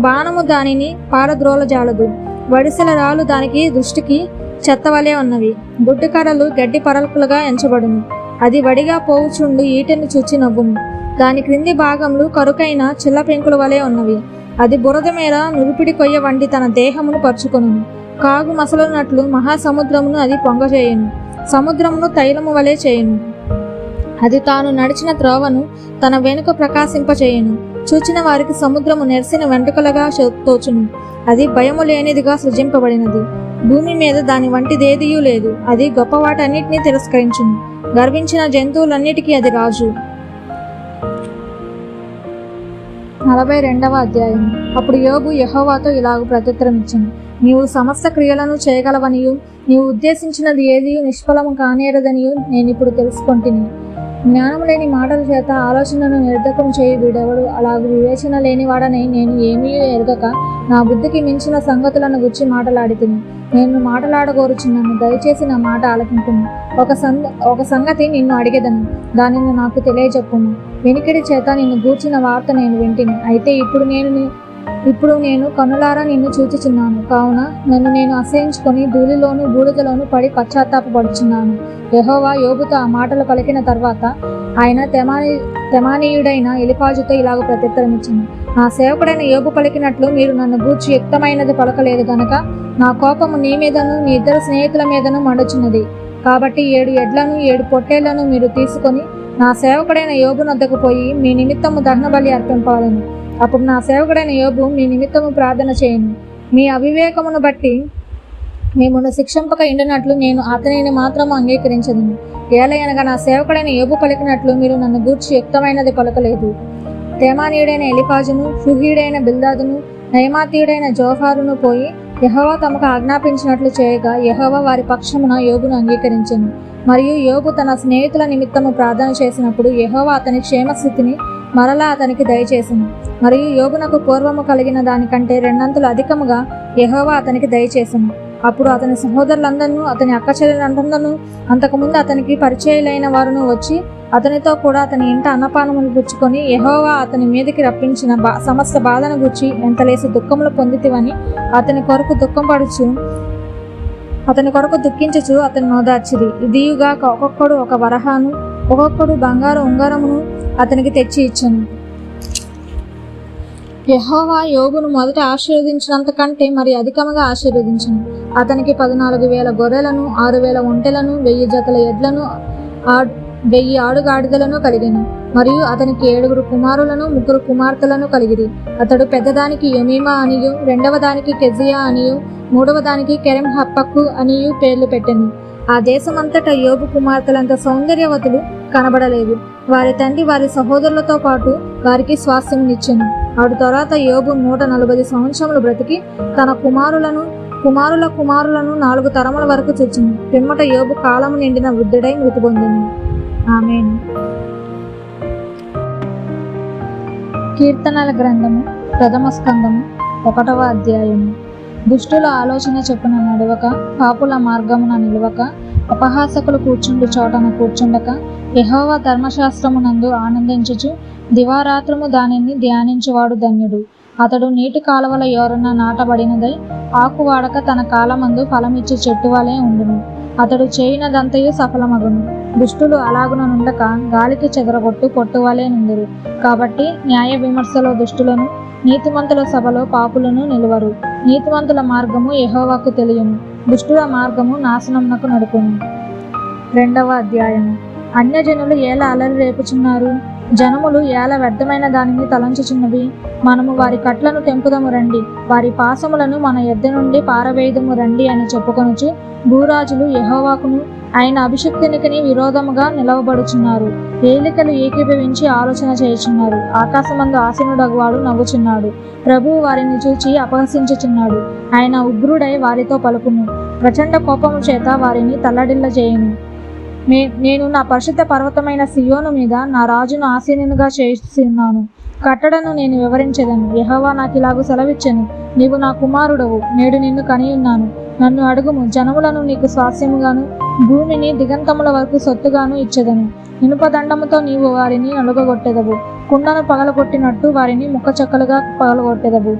బాణము దానిని పారద్రోలజాలదు, వడిసెల రాళ్ళు దానికి దృష్టికి చెత్తవలే ఉన్నవి. గుడ్డి కర్రలు గడ్డి పరల్పులుగా ఎంచబడును. అది వడిగా పోవుచుండు ఈటెను చూచి నవ్వును. దాని క్రింది భాగములు కరుకైన చిల్ల పెంకుల వలె ఉన్నవి. అది బురద మీద నురిపిడి కొయ్య వంటి తన దేహమును పరుచుకొనును. కాగు మసలునట్లు మహాసముద్రమును అది పొంగచేయును, సముద్రమును తైలము వలె చేయును. అది తాను నడిచిన త్రోవను తన వెనుక ప్రకాశింపచేయును. చూచిన వారికి సముద్రము నెరిసిన వెంట్రుకలుగా తోచును. అది భయము లేనిదిగా సృజింపబడినది, భూమి మీద దాని వంటిదేదియూ లేదు. అది గొప్పవాటన్నిటినీ తిరస్కరించును, గర్వించిన జంతువులన్నిటికీ అది రాజు. 42వ అధ్యాయం. అప్పుడు యోబు యెహోవాతో ఇలాగు ప్రత్యుత్తరం ఇచ్చెను: నీవు సమస్త క్రియలను చేయగలవనియు, నీవు ఉద్దేశించినది ఏదియు నిష్ఫలము కానేరదనియు నేనిప్పుడు తెలుసుకొంటిని. జ్ఞానము లేని మాటల చేత ఆలోచనను నిర్ధకం చేయి వీడెవడు? అలాగు వివేచన లేనివాడనై నేను ఏమీ ఎరగక నా బుద్ధికి మించిన సంగతులను గుచ్చి మాటలాడితిని. నేను మాటలాడగోరుచున్నాను, దయచేసి నా మాట ఆలకింపుము. ఒక సంగతి నిన్ను అడిగెదను, దానిని నాకు తెలియజెప్పుము. వెనికిడి చేత నిన్ను గూర్చిన వార్త నేను వింటిని, అయితే ఇప్పుడు నేను కన్నులారా నిన్ను చూచుచున్నాను. కావున నన్ను నేను అసహించుకొని ధూళిలోను బూడిదలోను పడి పశ్చాత్తాపడుచున్నాను. యెహోవా యోబుతో ఆ మాటలు పలికిన తర్వాత ఆయన తెమానీయుడైన ఎలీఫజుతో ఇలాగ ప్రత్యుత్తరమిచ్చెను: నా సేవకుడైన యోబు పలికినట్లు మీరు నన్ను గూర్చి యుక్తమైనది పలకలేదు గనక నా కోపము నీ మీదను నీ ఇద్దరు స్నేహితుల మీదను మండుచున్నది. కాబట్టి 7 ఎడ్లను 7 పొట్టేళ్లను మీరు తీసుకొని నా సేవకుడైన యోబు నద్దకు పోయి మీ నిమిత్తము దహన బలి అర్పింపాలను. అప్పుడు నా సేవకుడైన యోబు మీ నిమిత్తము ప్రార్థన చేయను. మీ అవివేకమును బట్టి మిమ్మును శిక్షింపక ఇండినట్లు నేను అతనిని మాత్రము అంగీకరించదును. ఏలయనగా నా సేవకుడైన యోబు పలికినట్లు మీరు నన్ను గూర్చి యుక్తమైనది పలకలేదు. తేమానీయుడైన ఎలీఫజును, షూహీయుడైన బిల్దాదును, నయమాతీయుడైన జోఫారును పోయి యెహోవా తమకు ఆజ్ఞాపించినట్లు చేయగా యెహోవా వారి పక్షమున యోబును అంగీకరించెను. మరియు యోబు తన స్నేహితుల నిమిత్తము ప్రార్థన చేసినప్పుడు యెహోవా అతని క్షేమస్థితిని మరలా అతనికి దయచేసెను. మరియు యోబునకు పూర్వము కలిగిన దానికంటే 2 అంతలు అధికముగా యెహోవా అతనికి దయచేసెను. అప్పుడు అతని సహోదరులందరూ, అతని అక్క చెల్లెలందరూ, అంతకుముందు అతనికి పరిచయులైన వారును వచ్చి అతనితో కూడా అతని ఇంట అన్నపానములు గుచ్చుకొని యెహోవా అతని మీదకి రప్పించిన సమస్త బాధను గుచ్చి ఎంతలేసి దుఃఖములు పొందితివని అతని కొరకు దుఃఖించుచు అతని నోదార్చిరి. ఇదియుగా ఒక్కొక్కడు ఒక వరహాను, ఒక్కొక్కడు బంగారు ఉంగరమును అతనికి తెచ్చి ఇచ్చెను. యెహోవా యోబును మొదట ఆశీర్వదించినంత కంటే మరి అధికముగా ఆశీర్వదించెను. అతనికి 14,000 గొర్రెలను, 6,000 ఒంటెలను, 1000 జతల ఎడ్లను, 1000 ఆడుగాడిదలను కలిగెను. మరియు అతనికి 7 కుమారులను, 3 కుమార్తెలను కలిగిరి. అతడు పెద్దదానికి యమీమా అనియు, రెండవ దానికి కెజియా అనియు, మూడవ దానికి కెరెం హప్పక్కు అనియు పేర్లు పెట్టెను. ఆ దేశమంతటా యోబు కుమార్తెలంత సౌందర్యవతులు కనబడలేదు. వారి తండ్రి వారి సహోదరులతో పాటు వారికి స్వాస్థ్యమునిచ్చెను. ఆడు తర్వాత యోబు 140 సంవత్సరములు బ్రతికి తన కుమారుల కుమారులను 4 తరముల వరకు చూచెను. పిమ్మట యోబు కాలము నిండిన వృద్ధుడై మృతి పొందెను. ఆమేన్. కీర్తనల గ్రంథము 1వ స్కందము 1వ అధ్యాయము. దుష్టుల ఆలోచన చొప్పున నడవక, పాపుల మార్గమున నిలవక, అపహాసకులు కూర్చుండు చోటన కూర్చుండక, యెహోవా ధర్మశాస్త్రమునందు ఆనందించుచు దివారాత్రము దానిని ధ్యానించువాడు ధన్యుడు. అతడు నీటి కాలువల యోరన నాటబడినదై ఆకు వాడక తన కాలమందు ఫలమిచ్చు చెట్టు వలె ఉండును. అతడు చేయినదంతయు సఫలమగును. దుష్టులు అలాగున నుండక గాలికి చెదరగొట్టు పొట్టువలే నుందురు. కాబట్టి న్యాయ విమర్శలో దుష్టులను, నీతిమంతుల సభలో పాపులను నిలువరు. నీతిమంతుల మార్గము యెహోవాకు తెలియను, దుష్టుల మార్గము నాశనమునకు నడుపును. 2వ అధ్యాయము. అన్యజనులు ఏలా అలరి రేపుచున్నారు? జనములు ఏల వ్యర్థమైన దానిని తలంచుచున్నవి. మనము వారి కట్లను తెంపుదము రండి, వారి పాసములను మన యొద్ద నుండి పారవేయుదము రండి అని చెప్పుకొనుచు భూరాజులు యెహోవాకును ఆయన అభిషిక్తునికి విరోధముగా నిలవబడుచున్నారు. ఏలికలు ఏకీభవించి ఆలోచన చేయుచున్నారు. ఆకాశమందు ఆసీనుడగువాడు నవ్వుచున్నాడు. ప్రభువు వారిని చూచి అపహసించుచున్నాడు. ఆయన ఉగ్రుడై వారితో పలుకును. ప్రచండ కోపము చేత వారిని తల్లడిల్ల చేయును. నేను నా పరిశుద్ధ పర్వతమైన సియోను మీద నా రాజును ఆసీనునిగా చేస్తున్నాను. కట్టడను నేను వివరించెదను. యెహోవా నాకు ఇలాగు సెలవిచ్చెను. నీవు నా కుమారుడవు, నేడు నిన్ను కనియున్నాను. నన్ను అడుగుము, జనములను నీకు స్వాస్యముగాను భూమిని దిగంతముల వరకు సొత్తుగాను ఇచ్చెదను. ఇనుపదండముతో నీవు వారిని నలుగగొట్టెదవు, కుండను పగలగొట్టినట్టు వారిని ముక్కచెక్కలుగా పగలగొట్టెదవు.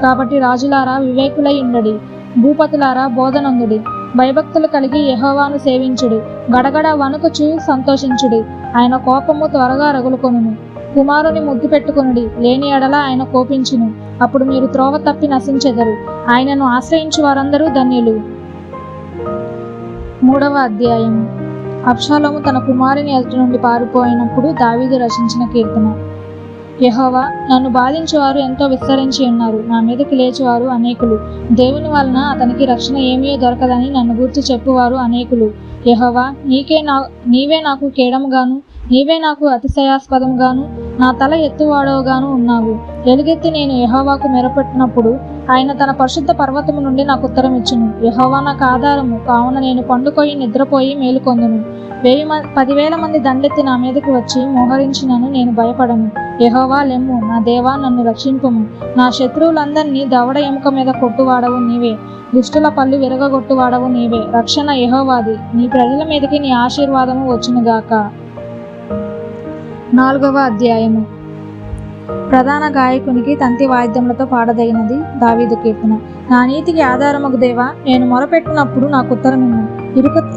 కాబట్టి రాజులారా వివేకులై ఉండడి, భూపతులారా బోధనందుడి. భయభక్తులు కలిగి యెహోవాను సేవించుడి. గడగడ వణుకుచు సంతోషించుడి. ఆయన కోపము త్వరగా రగులుకొనును. కుమారుని ముద్దు పెట్టుకొనుడి, లేని ఎడల ఆయన కోపించును. అప్పుడు మీరు త్రోవ తప్పి నశించెదరు. ఆయనను ఆశ్రయించు వారందరూ ధన్యులు. 3వ అధ్యాయం. అబ్షాలోము తన కుమారుని ఎదుట నుండి పారిపోయినప్పుడు దావీదు రచించిన కీర్తన. యెహోవా, నన్ను బాధించేవారు ఎంతో విస్తరించి ఉన్నారు. నా మీదకి లేచేవారు అనేకులు. దేవుని వలన అతనికి రక్షణ ఏమీ దొరకదని నన్ను గూర్చి చెప్పువారు అనేకులు. యెహోవా, నీవే నాకు కేడముగాను, నీవే నాకు అతిశయాస్పదముగాను, నా తల ఎత్తువాడవుగాను ఉన్నావు. ఎలుగెత్తి నేను యెహోవాకు మెరపెట్టినప్పుడు ఆయన తన పరిశుద్ధ పర్వతము నుండి నాకు ఉత్తరం ఇచ్చును. యెహోవా నాకు ఆధారము కావున నేను పండుకొని నిద్రపోయి మేలుకొందును. 10,000 మంది దండెత్తి నా మీదకి వచ్చి మోహరించినను నేను భయపడను. యెహోవా లెమ్ము, నా దేవా నన్ను రక్షింపుము. నా శత్రువులందరినీ దవడ ఎముక మీద కొట్టువాడవు నీవే, దుష్టుల పళ్ళు విరగగొట్టువాడవు నీవే. రక్షణ యెహోవాది, నీ ప్రజల మీదకి నీ ఆశీర్వాదము వచ్చునుగాక. 4వ అధ్యాయము. ప్రధాన గాయకునికి తంతి వాయిద్యములతో పాడదగినది దావీదు కీర్తన. నా నీతికి ఆధారమగు దేవా, నేను మొరపెట్టినప్పుడు నాకు ఉత్తరమిమ్ము.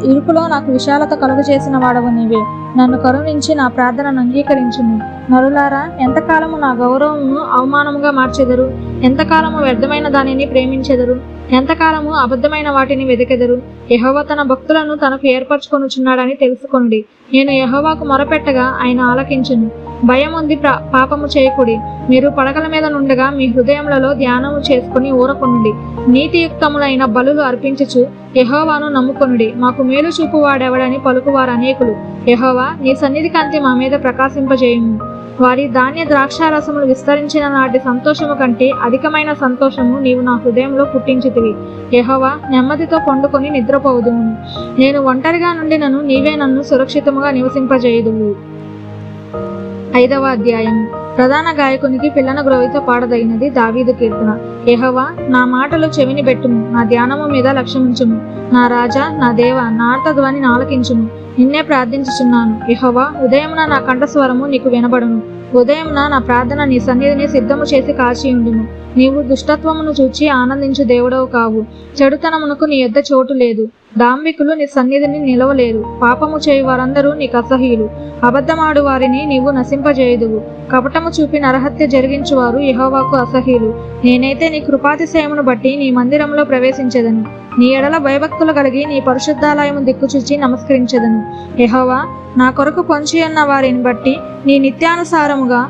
ఇరుకులో నాకు విశాలత కలుగు చేసిన వాడవు నీవే. నన్ను కరుణించి నా ప్రార్థనను అంగీకరించుము. నరులారా, ఎంతకాలము నా గౌరవమును అవమానముగా మార్చెదరు? ఎంతకాలము వ్యర్థమైన దానిని ప్రేమించెదరు? ఎంతకాలము అబద్ధమైన వాటిని వెదకెదరు? యెహోవా తన భక్తులను తనకు ఏర్పరచుకొనుచున్నాడని తెలుసుకొనుడి. నేను యెహోవాకు మొరపెట్టగా ఆయన ఆలకించును. భయముంది పాపము చేయకుడి. మీరు పడకల మీద నుండగా మీ హృదయములలో ధ్యానము చేసుకుని ఊరకొనుడి. నీతియుక్తములైన బలులు అర్పించుచు యెహోవాను నమ్ముకొనుడి. మాకు మేలు చూపువాడెవడని పలుకువారు అనేకులు. యెహోవా, నీ సన్నిధి కాంతి మా మీద ప్రకాశింపజేయుము. వారి ధాన్య ద్రాక్షారసములు విస్తరించిన నాటి సంతోషము కంటే అధికమైన సంతోషము నీవు నా హృదయంలో పుట్టించితివి. యెహోవా, నెమ్మదితో పండుకొని నిద్రపోవుదుము. నేను ఒంటరిగా నుండినను నీవే నన్ను సురక్షితముగా నివసింపజేయుదువు. 5వ అధ్యాయం. ప్రధాన గాయకునికి పిల్లన గ్రోవితో పాడదగినది దావీదు కీర్తన. యెహోవా, నా మాటలు చెవిని పెట్టుము, నా ధ్యానము మీద లక్ష్యముంచుము. నా రాజా, నా దేవ, నా ఆర్తధ్వనిని ఆలకించుము. నిన్నే ప్రార్థించుచున్నాను. యెహోవా, ఉదయమున నా కంఠస్వరము నీకు వినబడును. ఉదయమున నా ప్రార్థన నీ సన్నిధిని సిద్ధము చేసి కాచియుండుము. నీవు దుష్టత్వమును చూచి ఆనందించు దేవుడవు కావు. చెడుతనమునకు నీ యొద్ద చోటు లేదు. డాంబికులు నీ సన్నిధిని నిలవలేరు. పాపము చేయు వారందరూ నీకు అసహ్యులు. అబద్ధమాడు వారిని నీవు నశింపజేయుదువు. కపటము చూపి నరహత్య జరిగించువారు యెహోవాకు అసహ్యులు. నేనైతే నీ కృపాతిశయమును బట్టి నీ మందిరంలో ప్రవేశించెదను. నీ ఎడల భయభక్తులు కలిగి నీ పరిశుద్ధాలయము దిక్కుచూచి నమస్కరించెదను. యెహోవా, నా కొరకు పొంచియున్న వారిని బట్టి నీ నిత్యానుసారముగా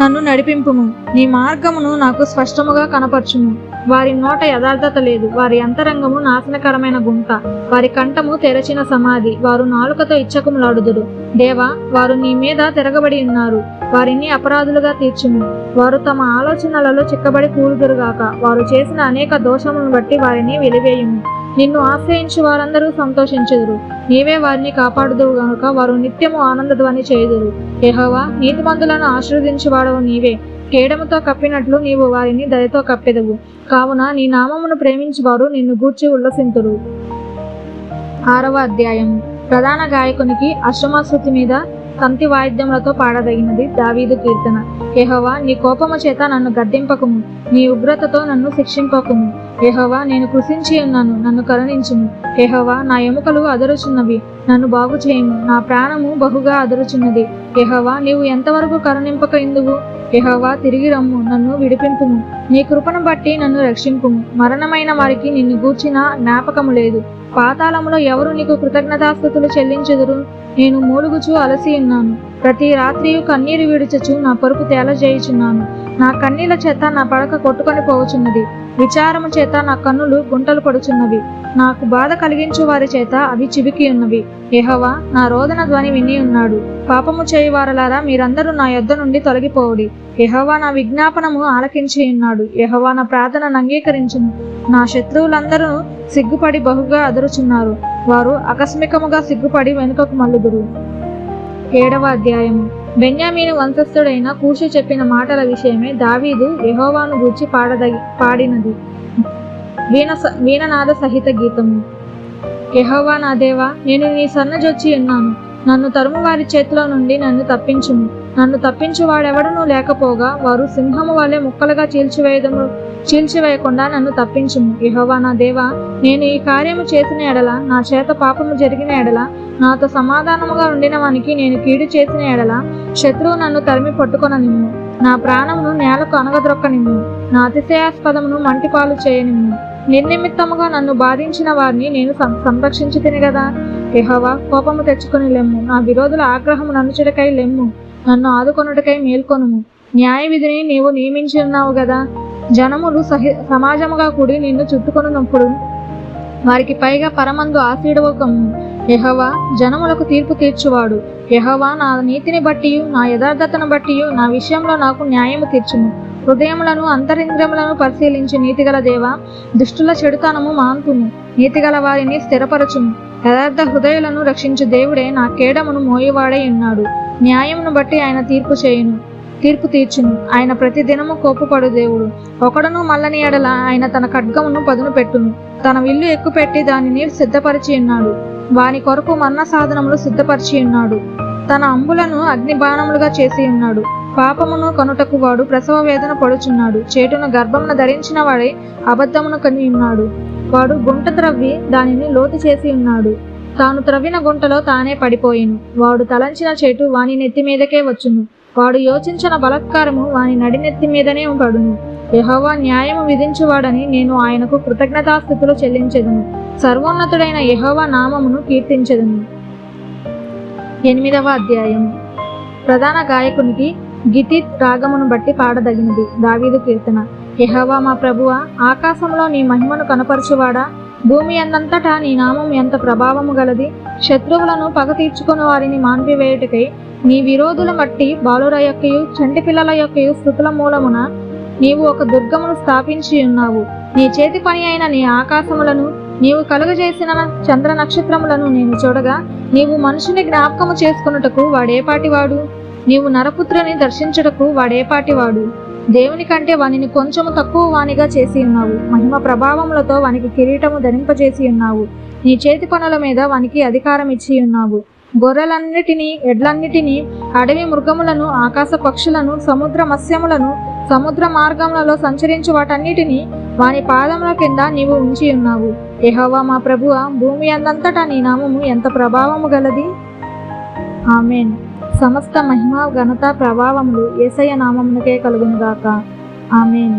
నన్ను నడిపింపుము. నీ మార్గమును నాకు స్పష్టముగా కనపరచుము. వారి నోట యథార్థత లేదు. వారి అంతరంగము నాశనకరమైన గుంట. వారి కంఠము తెరచిన సమాధి. వారు నాలుకతో ఇచ్చకములాడుదురు. దేవా, వారు నీ మీద తిరగబడి ఉన్నారు. వారిని అపరాధులుగా తీర్చుము. వారు తమ ఆలోచనలలో చిక్కబడి కూలుదురుగాక. వారు చేసిన అనేక దోషములను బట్టి వారిని వెలివేయుము. నిన్ను ఆశ్రయించు వారందరూ సంతోషించుదురు. నీవే వారిని కాపాడుదువు గనుక వారు నిత్యము ఆనందధ్వని చేయుదురు. యెహోవా, నీతిమంతులను ఆశీర్వదించువాడవు నీవే. కేడముతో కప్పినట్లు నీవు వారిని దయతో కప్పెదవు. కావున నీ నామమును ప్రేమించువారు నిన్ను గూర్చి ఉల్లసింతురు. 6వ అధ్యాయం. ప్రధాన గాయకునికి అశ్వమశృతి మీద తంతి వాయిద్యములతో పాడదగినది దావీదు కీర్తన. యెహోవా, నీ కోపము చేత నన్ను గద్దింపకుము. నీ ఉగ్రతతో నన్ను శిక్షింపకుము. యెహోవా, నేను కృషించి ఉన్నాను, నన్ను కరుణించుము. యెహోవా, నా ఎముకలు అదరుచున్నవి, నన్ను బాగు చేయుము. నా ప్రాణము బహుగా అదరుచున్నది. యెహోవా, నీవు ఎంతవరకు కరుణింపక ఇందువు? యెహోవా తిరిగి రమ్ము, నన్ను విడిపింపుము. నీ కృపను బట్టి నన్ను రక్షింపుము. మరణమైన వారికి నిన్ను గూర్చిన జ్ఞాపకము లేదు. పాతాళములో ఎవరు నీకు కృతజ్ఞతాస్తుతులు చెల్లించెదరు? నేను మూలుగుచు అలసి ఉన్నాను. ప్రతి రాత్రియు కన్నీరు విడుచుచు నా పరుపు తేలజేయుచున్నాను. నా కన్నీల చేత నా పడక కొట్టుకొని పోవచున్నది. విచారము చేత నా కన్నులు గుంటలు పడుచున్నవి. నాకు బాధ కలిగించు వారి చేత అవి చివికి ఉన్నవి. యెహోవా నా రోదన ధ్వని విని ఉన్నాడు. పాపము చేయువారలారా, మీరందరూ నా యొద్ద నుండి తొలగిపోవుడి. యెహోవా నా విజ్ఞాపనము ఆలకించి ఉన్నాడు. యెహోవా నా ప్రార్థనను అంగీకరించును. నా శత్రువులందరూ సిగ్గుపడి బహుగా అదురుచున్నారు. వారు ఆకస్మికముగా సిగ్గుపడి వెనుకకు మల్లుదురు. 7వ అధ్యాయము. బెన్యామీను వంశస్థుడైన కూషు చెప్పిన మాటల విషయమే దావీదు యెహోవాను గూర్చి పాడినది వీణనాద సహిత గీతము. యెహోవా నా దేవా, నేను నీ సన్నజొచ్చి ఉన్నాను. నన్ను తరుము వారి చేతిలో నుండి నన్ను తప్పించుము. నన్ను తప్పించు వాడెవడనూ లేకపోగా వారు సింహము వలె ముక్కలుగా చీల్చివేయకుండా నన్ను తప్పించుము. యెహోవా నా దేవా, నేను ఈ కార్యము చేసిన ఎడల, నా చేత పాపము జరిగిన ఎడల, నాతో సమాధానముగా ఉండిన వానికి నేను కీడు చేసిన ఎడల, శత్రువు నన్ను తరిమి పట్టుకొననిమ్ము. నా ప్రాణమును నేలకు అనగద్రొక్కనిమ్ము. నా అతిశయాస్పదమును మంటిపాలు చేయనిమ్ము. నిర్నిమిత్తముగా నన్ను బాధించిన వారిని నేను సంరక్షించి తిని గదా. యెహోవా, కోపము తెచ్చుకొని లెమ్ము. నా విరోధుల ఆగ్రహము నన్నుచుటకై లెమ్ము. నన్ను ఆదుకొనుటకై మేల్కొనుము. న్యాయ విధిని నీవు నియమించి ఉన్నావు గదా. జనములు సమాజముగా కూడి నిన్ను చుట్టుకొనున్నప్పుడు వారికి పైగా పరమందు ఆశీడవకము. యెహోవా జనములకు తీర్పు తీర్చువాడు. యెహోవా నా నీతిని బట్టియు నా యథార్థతను బట్టియు నా విషయంలో నాకు న్యాయము తీర్చుము. హృదయములను అంతరింద్రియములను పరిశీలించి నీతిగల దేవా, దుష్టుల చెడుతనము మాన్పుము. నీతిగల వారిని స్థిరపరచుము. యథార్థ హృదయులను రక్షించు దేవుడే నా కేడమును మోయువాడై ఉన్నాడు. న్యాయమును బట్టి ఆయన తీర్పు తీర్చును. ఆయన ప్రతి దినము కోపపడు దేవుడు. ఒకడును మల్లని ఎడల ఆయన తన ఖడ్గమును పదును పెట్టును. తన విల్లు ఎక్కుపెట్టి దానిని సిద్ధపరిచి ఉన్నాడు. వాని కొరకు మరణ సాధనములు సిద్ధపరిచి ఉన్నాడు. తన అంబులను అగ్నిబాణములుగా చేసి ఉన్నాడు. పాపమును కనుటకు వాడు ప్రసవ వేదన పడుచున్నాడు. చేటును గర్భమును ధరించిన వాడై అబద్ధమును కని ఉన్నాడు. వాడు గుంట త్రవ్వి దానిని లోతు చేసి ఉన్నాడు. తాను త్రవ్విన గుంటలో తానే పడిపోయిను. వాడు తలంచిన చేటు వాని నెత్తి మీదకే వచ్చును. వాడు యోచించిన బలత్కారము వాని నడినెత్తి మీదనే పడును. యెహోవా న్యాయము విధించువాడని నేను ఆయనకు కృతజ్ఞతాస్తుతులు చెల్లించెదను. సర్వోన్నతుడైన యెహోవా నామమును కీర్తించెదను. 8వ అధ్యాయము. ప్రధాన గాయకునికి గితీత్ రాగమును బట్టి పాడదగినది. దావీదు కీర్తన. యెహోవా మా ప్రభువా, ఆకాశంలో నీ మహిమను కనపరచువాడా, భూమి అందంతటా నీ నామం ఎంత ప్రభావము గలది. శత్రువులను పగ తీర్చుకుని వారిని మాన్పివేయుటకై నీ విరోధుల మట్టి బాలుర యొక్కయు చంటి పిల్లల యొక్కయు స్థుతుల మూలమున నీవు ఒక దుర్గమును స్థాపించి ఉన్నావు. నీ చేతి పని అయిన నీ ఆకాశములను, నీవు కలుగజేసిన చంద్ర నక్షత్రములను నేను చూడగా, నీవు మనుషుని జ్ఞాపకము చేసుకున్నటకు వాడేపాటివాడు? నీవు నరపుత్రుని దర్శించుటకు వాడేపాటివాడు? దేవుని కంటే వానిని కొంచెము తక్కువ వానిగా చేసి ఉన్నావు. మహిమ ప్రభావములతో వానికి కిరీటము ధరింపజేసి ఉన్నావు. నీ చేతి పనుల మీద వానికి అధికారం ఇచ్చి ఉన్నావు. గొర్రెలన్నిటినీ, ఎడ్లన్నిటినీ, అడవి మృగములను, ఆకాశ పక్షులను, సముద్ర మత్స్యములను, సముద్ర మార్గములలో సంచరించు వాటన్నిటినీ వాని పాదముల కింద నీవు ఉంచి ఉన్నావు. యెహోవా మా ప్రభువా, భూమి అందంతటా నీ నామము ఎంత ప్రభావము గలది. ఆమేన్. సమస్త మహిమ, ఘనత, ప్రభావములు యేసయ్య నామమునకే కలుగునుగాక. ఆమేన్.